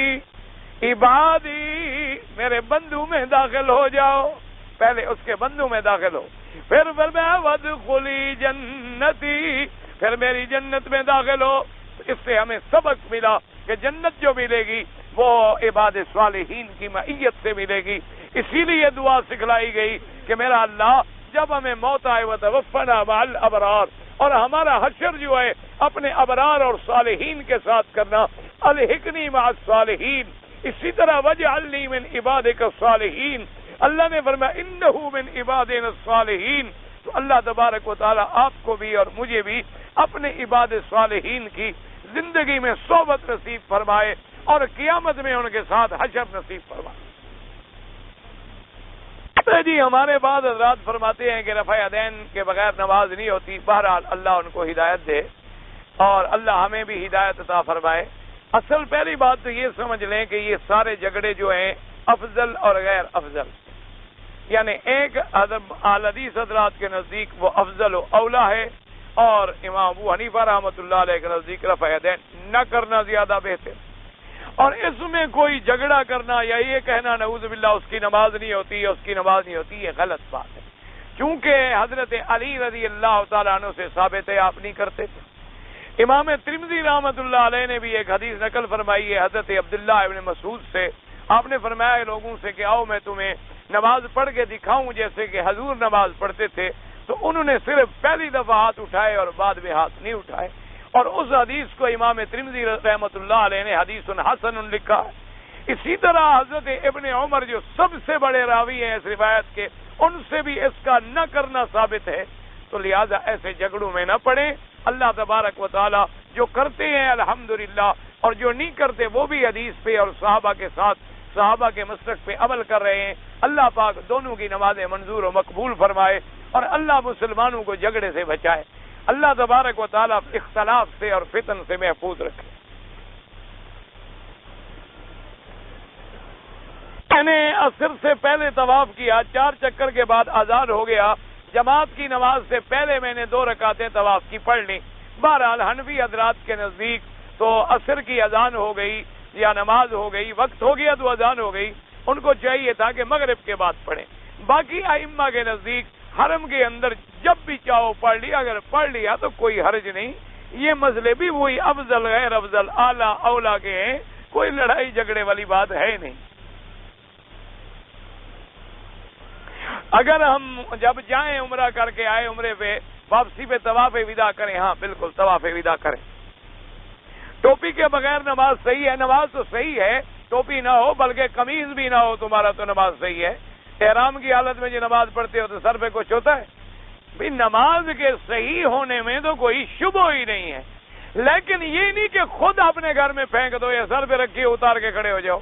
عبادی، میرے بندوں میں داخل ہو جاؤ، پہلے اس کے بندوں میں داخل ہو، پھر فرمایا وادخلی جنتی، پھر میری جنت میں داخل ہو۔ اس سے ہمیں سبق ملا کہ جنت جو ملے گی وہ عباد صالحین کی معیت سے ملے گی. اسی لیے دعا سکھلائی گئی کہ میرا اللہ جب ہمیں موت آئے وتوفنا مع الابرار، اور ہمارا حشر جو ہے اپنے ابرار اور صالحین کے ساتھ کرنا، الحقنی مع الصالحین. اسی طرح وجعلنی من عبادک الصالحین، اللہ نے فرمایا انہ من عبادنا الصالحین. تو اللہ تبارک و تعالی آپ کو بھی اور مجھے بھی اپنے عباد صالحین کی زندگی میں صحبت نصیب فرمائے اور قیامت میں ان کے ساتھ حشر نصیب فرمائے. جی ہمارے بعد حضرات فرماتے ہیں کہ رفع یدین کے بغیر نماز نہیں ہوتی. بہرحال اللہ ان کو ہدایت دے اور اللہ ہمیں بھی ہدایت عطا فرمائے. اصل پہلی بات تو یہ سمجھ لیں کہ یہ سارے جھگڑے جو ہیں افضل اور غیر افضل، یعنی ایک حدیث حضرات کے نزدیک وہ افضل و اولا ہے، اور امام ابو حنیفہ رحمۃ اللہ علیہ کے نزدیک رفع یدین نہ کرنا زیادہ بہتر. اور اس میں کوئی جھگڑا کرنا یا یہ کہنا نعوذ باللہ اس کی نماز نہیں ہوتی، اس کی نماز نہیں ہوتی، یہ غلط بات ہے. چونکہ حضرت علی رضی اللہ تعالیٰ عنہ سے ثابت ہے آپ نہیں کرتے تھے. امام ترمذی رحمۃ اللہ علیہ نے بھی ایک حدیث نقل فرمائی ہے حضرت عبداللہ ابن مسعود سے. آپ نے فرمایا لوگوں سے کہ آؤ میں تمہیں نماز پڑھ کے دکھاؤں جیسے کہ حضور نماز پڑھتے تھے. تو انہوں نے صرف پہلی دفعہ ہاتھ اٹھائے اور بعد میں ہاتھ نہیں اٹھائے. اور اس حدیث کو امام ترمذی رحمۃ اللہ علیہ نے حدیث حسن لکھا ہے. اسی طرح حضرت ابن عمر جو سب سے بڑے راوی ہیں اس روایت کے، ان سے بھی اس کا نہ کرنا ثابت ہے. تو لہذا ایسے جھگڑوں میں نہ پڑیں. اللہ تبارک و تعالی جو کرتے ہیں الحمدللہ، اور جو نہیں کرتے وہ بھی حدیث پہ اور صحابہ کے ساتھ صحابہ کے مسلک پہ عمل کر رہے ہیں. اللہ پاک دونوں کی نمازیں منظور و مقبول فرمائے اور اللہ مسلمانوں کو جھگڑے سے بچائے. اللہ تبارک و تعالی اختلاف سے اور فتن سے محفوظ رکھے. میں نے عصر سے پہلے طواف کیا، 4 چکر کے بعد اذان ہو گیا. جماعت کی نماز سے پہلے میں نے 2 رکعتیں طواف کی پڑھ لی. بہرحال حنفی حضرات کے نزدیک تو عصر کی اذان ہو گئی یا نماز ہو گئی، وقت ہو گیا تو اذان ہو گئی، ان کو چاہیے تھا کہ مغرب کے بعد پڑھیں. باقی ائمہ کے نزدیک حرم کے اندر جب بھی چاہو پڑھ لیا، اگر پڑھ لیا تو کوئی حرج نہیں. یہ مسئلے بھی وہی افضل غیر افضل اعلیٰ اولا کے ہیں، کوئی لڑائی جھگڑے والی بات ہے نہیں. اگر ہم جب جائیں عمرہ کر کے آئے، عمرے پہ واپسی پہ طواف وداع کریں، ہاں بالکل طواف وداع کریں. ٹوپی کے بغیر نماز صحیح ہے. نماز تو صحیح ہے، ٹوپی نہ ہو بلکہ قمیض بھی نہ ہو تمہارا تو نماز صحیح ہے. احرام کی حالت میں جو نماز پڑھتے ہو تو سر پہ کچھ ہوتا ہے بھی. نماز کے صحیح ہونے میں تو کوئی شبہ ہی نہیں ہے، لیکن یہ نہیں کہ خود اپنے گھر میں پھینک دو یا سر پہ رکھیے اتار کے کھڑے ہو جاؤ،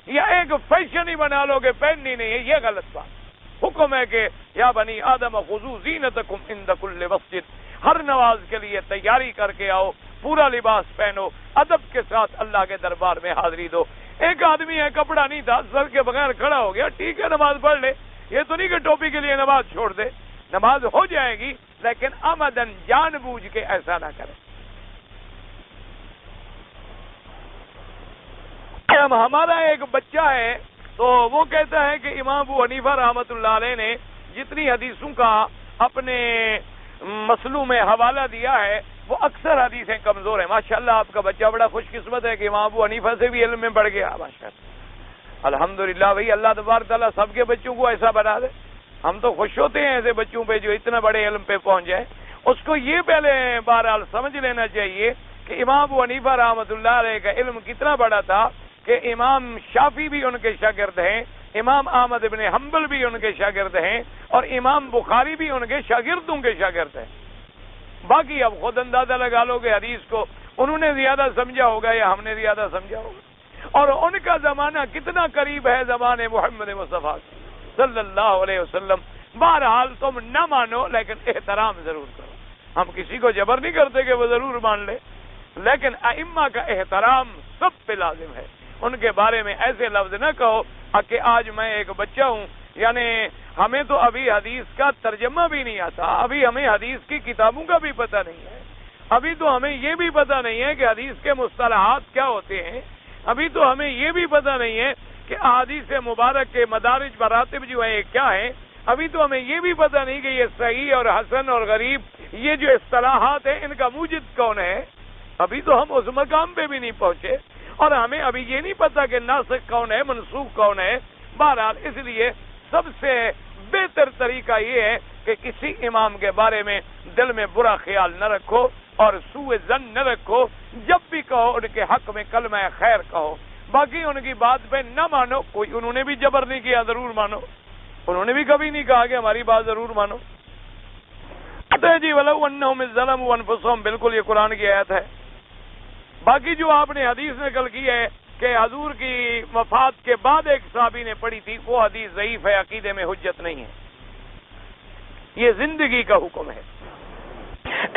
یا ایک فیشن ہی بنا لو کہ پہننی نہیں ہے. یہ غلط بات. حکم ہے کہ یا بنی آدم خذوا زینتکم عند کل مسجد، ہر نماز کے لیے تیاری کر کے آؤ، پورا لباس پہنو، ادب کے ساتھ اللہ کے دربار میں حاضری دو. ایک آدمی ہے کپڑا نہیں تھا، سر کے بغیر کھڑا ہو گیا، ٹھیک ہے نماز پڑھ لے. یہ تو نہیں کہ ٹوپی کے لیے نماز چھوڑ دے. نماز ہو جائے گی لیکن عمدن جان بوجھ کے ایسا نہ کرے. ہمارا ایک بچہ ہے تو وہ کہتا ہے کہ امام ابو حنیفہ رحمۃ اللہ علیہ نے جتنی حدیثوں کا اپنے مسلو میں حوالہ دیا ہے وہ اکثر حدیثیں کمزور ہیں. ماشاءاللہ آپ کا بچہ بڑا خوش قسمت ہے کہ امام ابو حنیفہ سے بھی علم میں بڑھ گیا. ماشاءاللہ الحمدللہ. بھائی اللہ تبارک تعالیٰ سب کے بچوں کو ایسا بنا دے. ہم تو خوش ہوتے ہیں ایسے بچوں پہ جو اتنا بڑے علم پہ پہنچ جائے. اس کو یہ پہلے بہرحال سمجھ لینا چاہیے کہ امام ابو حنیفہ رحمۃ اللہ علیہ کا علم کتنا بڑا تھا کہ امام شافعی بھی ان کے شاگرد ہیں، امام احمد ابن حنبل بھی ان کے شاگرد ہیں، اور امام بخاری بھی ان کے شاگردوں کے شاگرد ہیں. باقی اب خود اندازہ لگا لو کہ حدیث کو انہوں نے زیادہ سمجھا ہوگا یا ہم نے زیادہ سمجھا ہوگا، اور ان کا زمانہ کتنا قریب ہے زمانے محمد مصطفیٰ صلی اللہ علیہ وسلم. بہرحال تم نہ مانو لیکن احترام ضرور کرو. ہم کسی کو جبر نہیں کرتے کہ وہ ضرور مان لے، لیکن ائمہ کا احترام سب پہ لازم ہے. ان کے بارے میں ایسے لفظ نہ کہو کہ آج میں ایک بچہ ہوں، یعنی ہمیں تو ابھی حدیث کا ترجمہ بھی نہیں آتا، ابھی ہمیں حدیث کی کتابوں کا بھی پتہ نہیں ہے، ابھی تو ہمیں یہ بھی پتہ نہیں ہے کہ حدیث کے مصطلحات کیا ہوتے ہیں، ابھی تو ہمیں یہ بھی پتہ نہیں ہے کہ احادیث مبارک کے مدارج مراتب جو ہیں کیا ہیں، ابھی تو ہمیں یہ بھی پتہ نہیں کہ یہ صحیح اور حسن اور غریب یہ جو اصطلاحات ہیں ان کا موجد کون ہے. ابھی تو ہم اس مقام پہ بھی نہیں پہنچے، اور ہمیں ابھی یہ نہیں پتا کہ ناسخ کون ہے منسوخ کون ہے۔ بہرحال اس لیے سب سے بہتر طریقہ یہ ہے کہ کسی امام کے بارے میں دل میں برا خیال نہ رکھو اور سوء ظن نہ رکھو، جب بھی کہو ان کے حق میں کلمہ خیر کہو، باقی ان کی بات پہ نہ مانو۔ کوئی انہوں نے بھی جبر نہیں کیا ضرور مانو، انہوں نے بھی کبھی نہیں کہا کہ ہماری بات ضرور مانو۔ جی وَلَوْ أَنَّهُمْ إِذْ ظَلَمُوا أَنفُسَهُمْ، بالکل یہ قرآن کی آیت ہے۔ باقی جو آپ نے حدیث نقل کی ہے کہ حضور کی وفات کے بعد ایک صحابی نے پڑھی تھی، وہ حدیث ضعیف ہے، عقیدے میں حجت نہیں ہے، یہ زندگی کا حکم ہے۔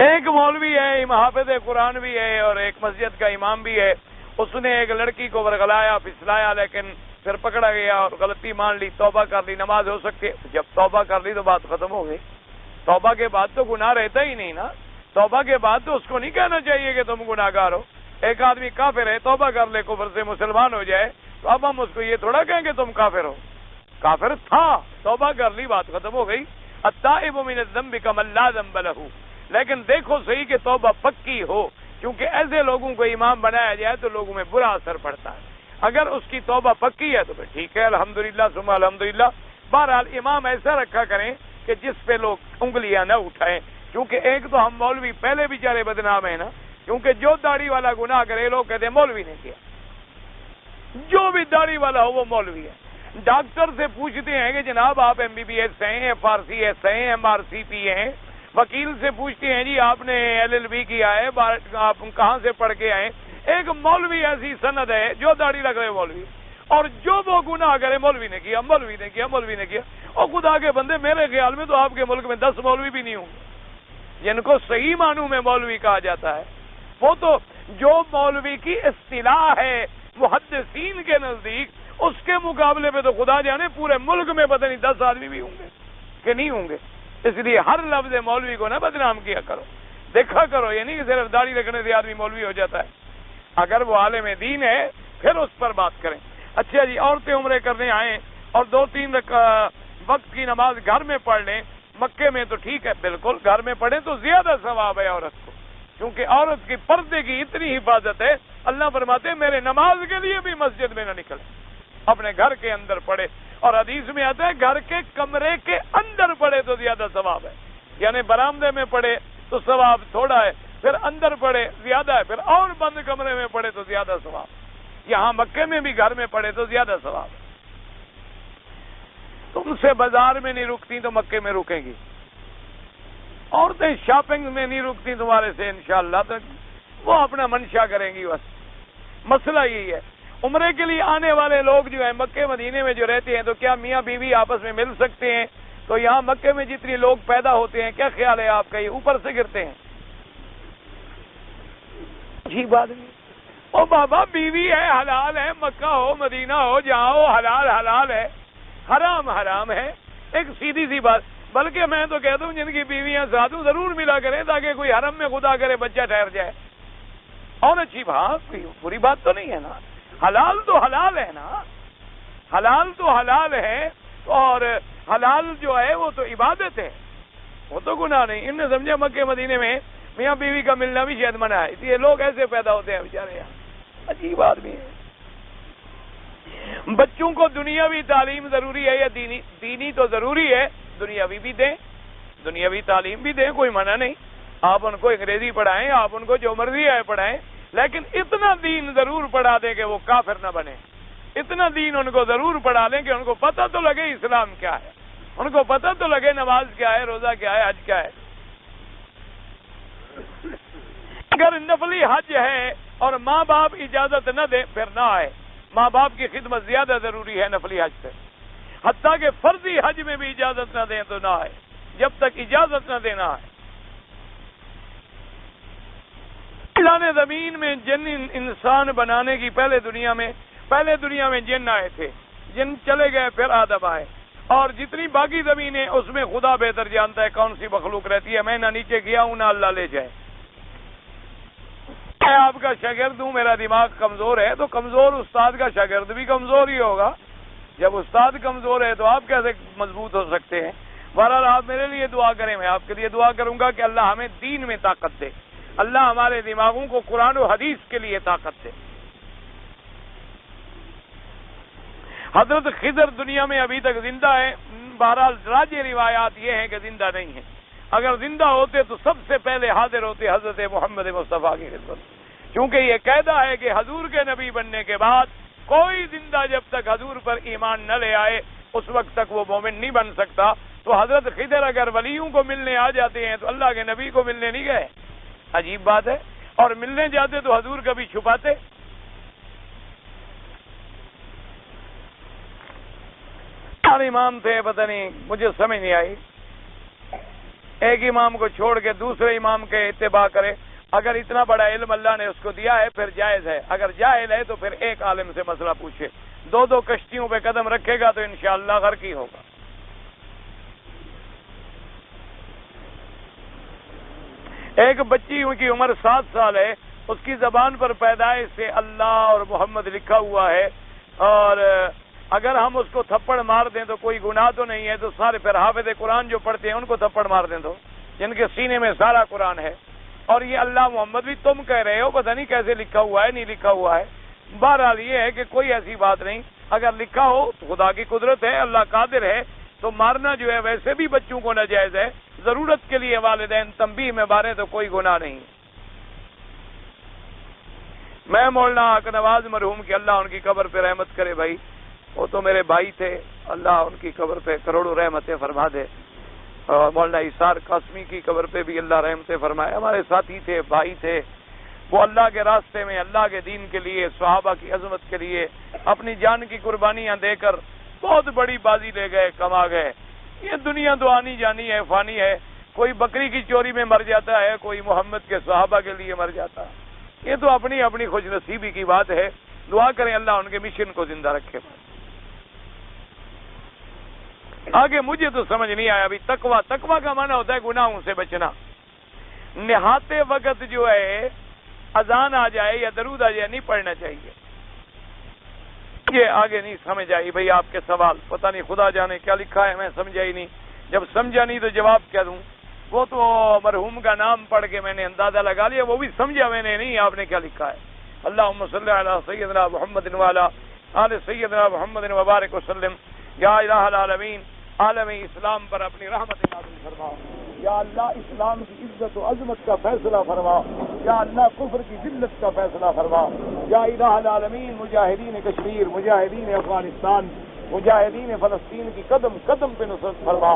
ایک مولوی ہے، حافظ قرآن بھی ہے اور ایک مسجد کا امام بھی ہے، اس نے ایک لڑکی کو ورغلایا پھسلایا، لیکن پھر پکڑا گیا اور غلطی مان لی، توبہ کر لی، نماز ہو سکتی ہے۔ جب توبہ کر لی تو بات ختم ہو گئی، توبہ کے بعد تو گناہ رہتا ہی نہیں نا، توبہ کے بعد تو اس کو نہیں کہنا چاہیے کہ تم گناہ گار ہو۔ ایک آدمی کافر ہے، توبہ کر لے، کفر سے مسلمان ہو جائے، تو اب ہم اس کو یہ تھوڑا کہیں کہ تم کافر ہو، کافر تھا، توبہ کر لی، بات ختم ہو گئی۔ التائب من الذنب کمن لا ذنب لہ، لیکن دیکھو صحیح کہ توبہ پکی ہو، کیونکہ ایسے لوگوں کو امام بنایا جائے تو لوگوں میں برا اثر پڑتا ہے۔ اگر اس کی توبہ پکی ہے تو پھر ٹھیک ہے، الحمدللہ ثم الحمدللہ۔ بہرحال امام ایسا رکھا کریں کہ جس پہ لوگ انگلیاں نہ اٹھائیں، کیونکہ ایک تو ہم مولوی پہلے بیچارے بدنام ہیں نا، کیونکہ جو داڑھی والا گناہ کرے لوگ کہتے ہیں مولوی نے کیا، جو بھی داڑھی والا ہو وہ مولوی ہے۔ ڈاکٹر سے پوچھتے ہیں کہ جناب آپ MBBS ہیں، FRCS ہیں، MRCP ہیں، وکیل سے پوچھتے ہیں جی آپ نے LLB کیا ہے، آپ کہاں سے پڑھ کے آئے۔ ایک مولوی ایسی سند ہے جو داڑھی رکھ رہے مولوی، اور جو وہ گناہ کرے مولوی نے کیا، مولوی نے کیا، مولوی نے کیا۔ اور خدا کے بندے، میرے خیال میں تو آپ کے ملک میں 10 مولوی بھی نہیں ہوں گے جن کو صحیح معنوں میں مولوی کہا جاتا ہے۔ وہ تو جو مولوی کی اصطلاح ہے محدثین کے نزدیک، اس کے مقابلے میں تو خدا جانے پورے ملک میں پتہ نہیں 10 آدمی بھی ہوں گے کہ نہیں ہوں گے۔ اس لیے ہر لفظ مولوی کو نہ بدنام کیا کرو، دیکھا کرو، یہ نہیں کہ صرف داڑھی رکھنے سے آدمی مولوی ہو جاتا ہے۔ اگر وہ عالم دین ہے پھر اس پر بات کریں۔ اچھا جی، عورتیں عمرے کرنے آئیں اور 2-3 وقت کی نماز گھر میں پڑھ لیں، مکے میں تو ٹھیک ہے، بالکل گھر میں پڑھیں تو زیادہ ثواب ہے عورت کو، کیونکہ عورت کی پردے کی اتنی حفاظت ہے، اللہ فرماتے ہیں میرے نماز کے لیے بھی مسجد میں نہ نکلے، اپنے گھر کے اندر پڑھے۔ اور حدیث میں آتا ہے گھر کے کمرے کے اندر پڑھے تو زیادہ ثواب ہے، یعنی برآمدے میں پڑھے تو ثواب تھوڑا ہے، پھر اندر پڑھے زیادہ ہے، پھر اور بند کمرے میں پڑھے تو زیادہ ثواب۔ یہاں مکے میں بھی گھر میں پڑھے تو زیادہ ثواب ہے۔ تم سے بازار میں نہیں رکتی تو مکے میں رکیں گی، عورتیں شاپنگ میں نہیں رکتی تمہارے سے انشاءاللہ، تو وہ اپنا منشا کریں گی بس۔ مسئلہ یہی ہے، عمرے کے لیے آنے والے لوگ جو ہیں مکے مدینے میں جو رہتے ہیں، تو کیا میاں بیوی آپس میں مل سکتے ہیں؟ تو یہاں مکے میں جتنے لوگ پیدا ہوتے ہیں، کیا خیال ہے آپ کا، یہ اوپر سے گرتے ہیں؟ جی بات نہیں، او بابا بیوی ہے، حلال ہے، مکہ ہو مدینہ ہو جہاں ہو، حلال حلال ہے، حرام حرام ہے، ایک سیدھی سی بات۔ بلکہ میں تو کہتا ہوں جن کی بیویاں ساتھ ہوں ضرور ملا کریں، تاکہ کوئی حرم میں خدا کرے بچہ ٹھہر جائے، اور اچھی بات، کوئی بری بات تو نہیں ہے نا، حلال تو حلال ہے نا، حلال تو حلال ہے، اور حلال جو ہے وہ تو عبادت ہے، وہ تو گناہ نہیں۔ ان نے سمجھا مکے مدینے میں میاں بیوی کا ملنا بھی شاید منع ہے، اس لیے لوگ ایسے پیدا ہوتے ہیں بیچارے، یہاں عجیب آدمی ہے۔ بچوں کو دنیاوی تعلیم ضروری ہے یا دینی؟ دینی تو ضروری ہے، دنیاوی بھی دیں، دنیاوی تعلیم بھی دیں، کوئی منع نہیں۔ آپ ان کو انگریزی پڑھائیں، آپ ان کو جو مرضی ہے پڑھائیں، لیکن اتنا دین ضرور پڑھا دیں کہ وہ کافر نہ بنے، اتنا دین ان کو ضرور پڑھا دیں کہ ان کو پتہ تو لگے اسلام کیا ہے، ان کو پتہ تو لگے نماز کیا ہے، روزہ کیا ہے، حج کیا ہے۔ اگر نفلی حج ہے اور ماں باپ اجازت نہ دیں پھر نہ آئے، ماں باپ کی خدمت زیادہ ضروری ہے نفلی حج سے، حتیٰ کہ فرضی حج میں بھی اجازت نہ دیں تو نہ آئے، جب تک اجازت نہ دینا ہے۔ اللہ نے زمین میں جن انسان بنانے کی پہلے دنیا میں جن آئے تھے، جن چلے گئے پھر آدم آئے، اور جتنی باقی زمینیں اس میں خدا بہتر جانتا ہے کون سی مخلوق رہتی ہے، میں نہ نیچے گیا ہوں نہ اللہ لے جائے۔ میں آپ کا شاگرد ہوں، میرا دماغ کمزور ہے، تو کمزور استاد کا شاگرد بھی کمزور ہی ہوگا، جب استاد کمزور ہے تو آپ کیسے مضبوط ہو سکتے ہیں؟ بہرحال آپ میرے لیے دعا کریں، میں آپ کے لیے دعا کروں گا کہ اللہ ہمیں دین میں طاقت دے، اللہ ہمارے دماغوں کو قرآن و حدیث کے لیے طاقت دے۔ حضرت خضر دنیا میں ابھی تک زندہ ہے، بہرحال راجع روایات یہ ہیں کہ زندہ نہیں ہیں۔ اگر زندہ ہوتے تو سب سے پہلے حاضر ہوتے حضرت محمد مصطفیٰ کی خدمت، کیونکہ یہ قاعدہ ہے کہ حضور کے نبی بننے کے بعد کوئی زندہ جب تک حضور پر ایمان نہ لے آئے اس وقت تک وہ مومن نہیں بن سکتا۔ تو حضرت خضر اگر ولیوں کو ملنے آ جاتے ہیں تو اللہ کے نبی کو ملنے نہیں گئے، عجیب بات ہے۔ اور ملنے جاتے تو حضور کبھی چھپاتے؟ چار امام تھے، پتہ نہیں مجھے سمجھ نہیں آئی، ایک امام کو چھوڑ کے دوسرے امام کے اتباع کرے۔ اگر اتنا بڑا علم اللہ نے اس کو دیا ہے پھر جائز ہے، اگر جاہل ہے تو پھر ایک عالم سے مسئلہ پوچھے، دو دو کشتیوں پہ قدم رکھے گا تو انشاءاللہ غرق ہی ہوگا۔ ایک بچی کی عمر 7 سال ہے، اس کی زبان پر پیدائش سے اللہ اور محمد لکھا ہوا ہے، اور اگر ہم اس کو تھپڑ مار دیں تو کوئی گناہ تو نہیں ہے، تو سارے پھر حافظ قرآن جو پڑھتے ہیں ان کو تھپڑ مار دیں تو، جن کے سینے میں سارا قرآن ہے، اور یہ اللہ محمد بھی تم کہہ رہے ہو، پتہ نہیں کیسے لکھا ہوا ہے، نہیں لکھا ہوا ہے۔ بہرحال یہ ہے کہ کوئی ایسی بات نہیں، اگر لکھا ہو تو خدا کی قدرت ہے، اللہ قادر ہے، تو مارنا جو ہے ویسے بھی بچوں کو ناجائز ہے، ضرورت کے لیے والدین تنبیہ میں مارے تو کوئی گناہ نہیں۔ میں مولانا حق نواز مرحوم کی اللہ ان کی قبر پہ رحمت کرے بھائی، وہ تو میرے بھائی تھے، اللہ ان کی قبر پہ کروڑوں رحمتیں فرما دے۔ اور مولانا اسار قاسمی کی قبر پہ بھی اللہ رحمتیں فرمائے، ہمارے ساتھی تھے، بھائی تھے، وہ اللہ کے راستے میں اللہ کے دین کے لیے، صحابہ کی عظمت کے لیے اپنی جان کی قربانیاں دے کر بہت بڑی بازی لے گئے، کما گئے۔ یہ دنیا تو آنی جانی ہے، فانی ہے، کوئی بکری کی چوری میں مر جاتا ہے، کوئی محمد کے صحابہ کے لیے مر جاتا ہے، یہ تو اپنی اپنی خوش نصیبی کی بات ہے۔ دعا کریں اللہ ان کے مشن کو زندہ رکھے۔ آگے مجھے تو سمجھ نہیں آیا ابھی تقوی کا معنی ہوتا ہے گناہوں سے بچنا۔ نہاتے وقت جو ہے اذان آ جائے یا درود آ جائے نہیں پڑھنا چاہیے، یہ آگے نہیں سمجھ آئی بھائی آپ کے سوال، پتہ نہیں خدا جانے کیا لکھا ہے، میں سمجھا ہی نہیں، جب سمجھا نہیں تو جواب کیا دوں؟ وہ تو مرحوم کا نام پڑھ کے میں نے اندازہ لگا لیا، وہ بھی سمجھا میں نے نہیں آپ نے کیا لکھا ہے۔ اللہم صلی علی سیدنا محمد وعلی آل سیدنا محمد وبارک وسلم۔ یا الہ العالمین، عالم اسلام پر اپنی رحمت نازل فرما۔ یا اللہ اسلام کی عزت و عظمت کا فیصلہ فرما، یا اللہ کفر کی ذلت کا فیصلہ فرما۔ یا الہ العالمین، مجاہدین کشمیر، مجاہدین افغانستان، مجاہدین فلسطین کی قدم قدم پہ نصرت فرما۔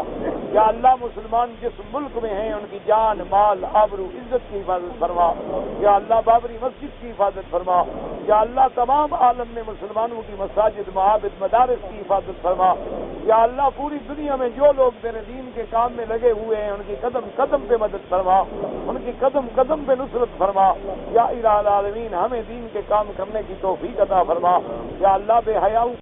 یا اللہ مسلمان جس ملک میں ہیں ان کی جان، مال، آبرو، عزت کی حفاظت فرما۔ یا اللہ بابری مسجد کی حفاظت فرما۔ یا اللہ تمام عالم میں مسلمانوں کی مساجد، معابد، مدارس کی حفاظت فرما۔ یا اللہ پوری دنیا میں جو لوگ تیرے دین کے کام میں لگے ہوئے ہیں ان کی قدم قدم پہ مدد فرما، ان کی قدم قدم پہ نصرت فرما۔ یا الہ العالمین ہمیں دین کے کام کرنے کی توفیق عطا فرما۔ یا اللہ بے حیاؤں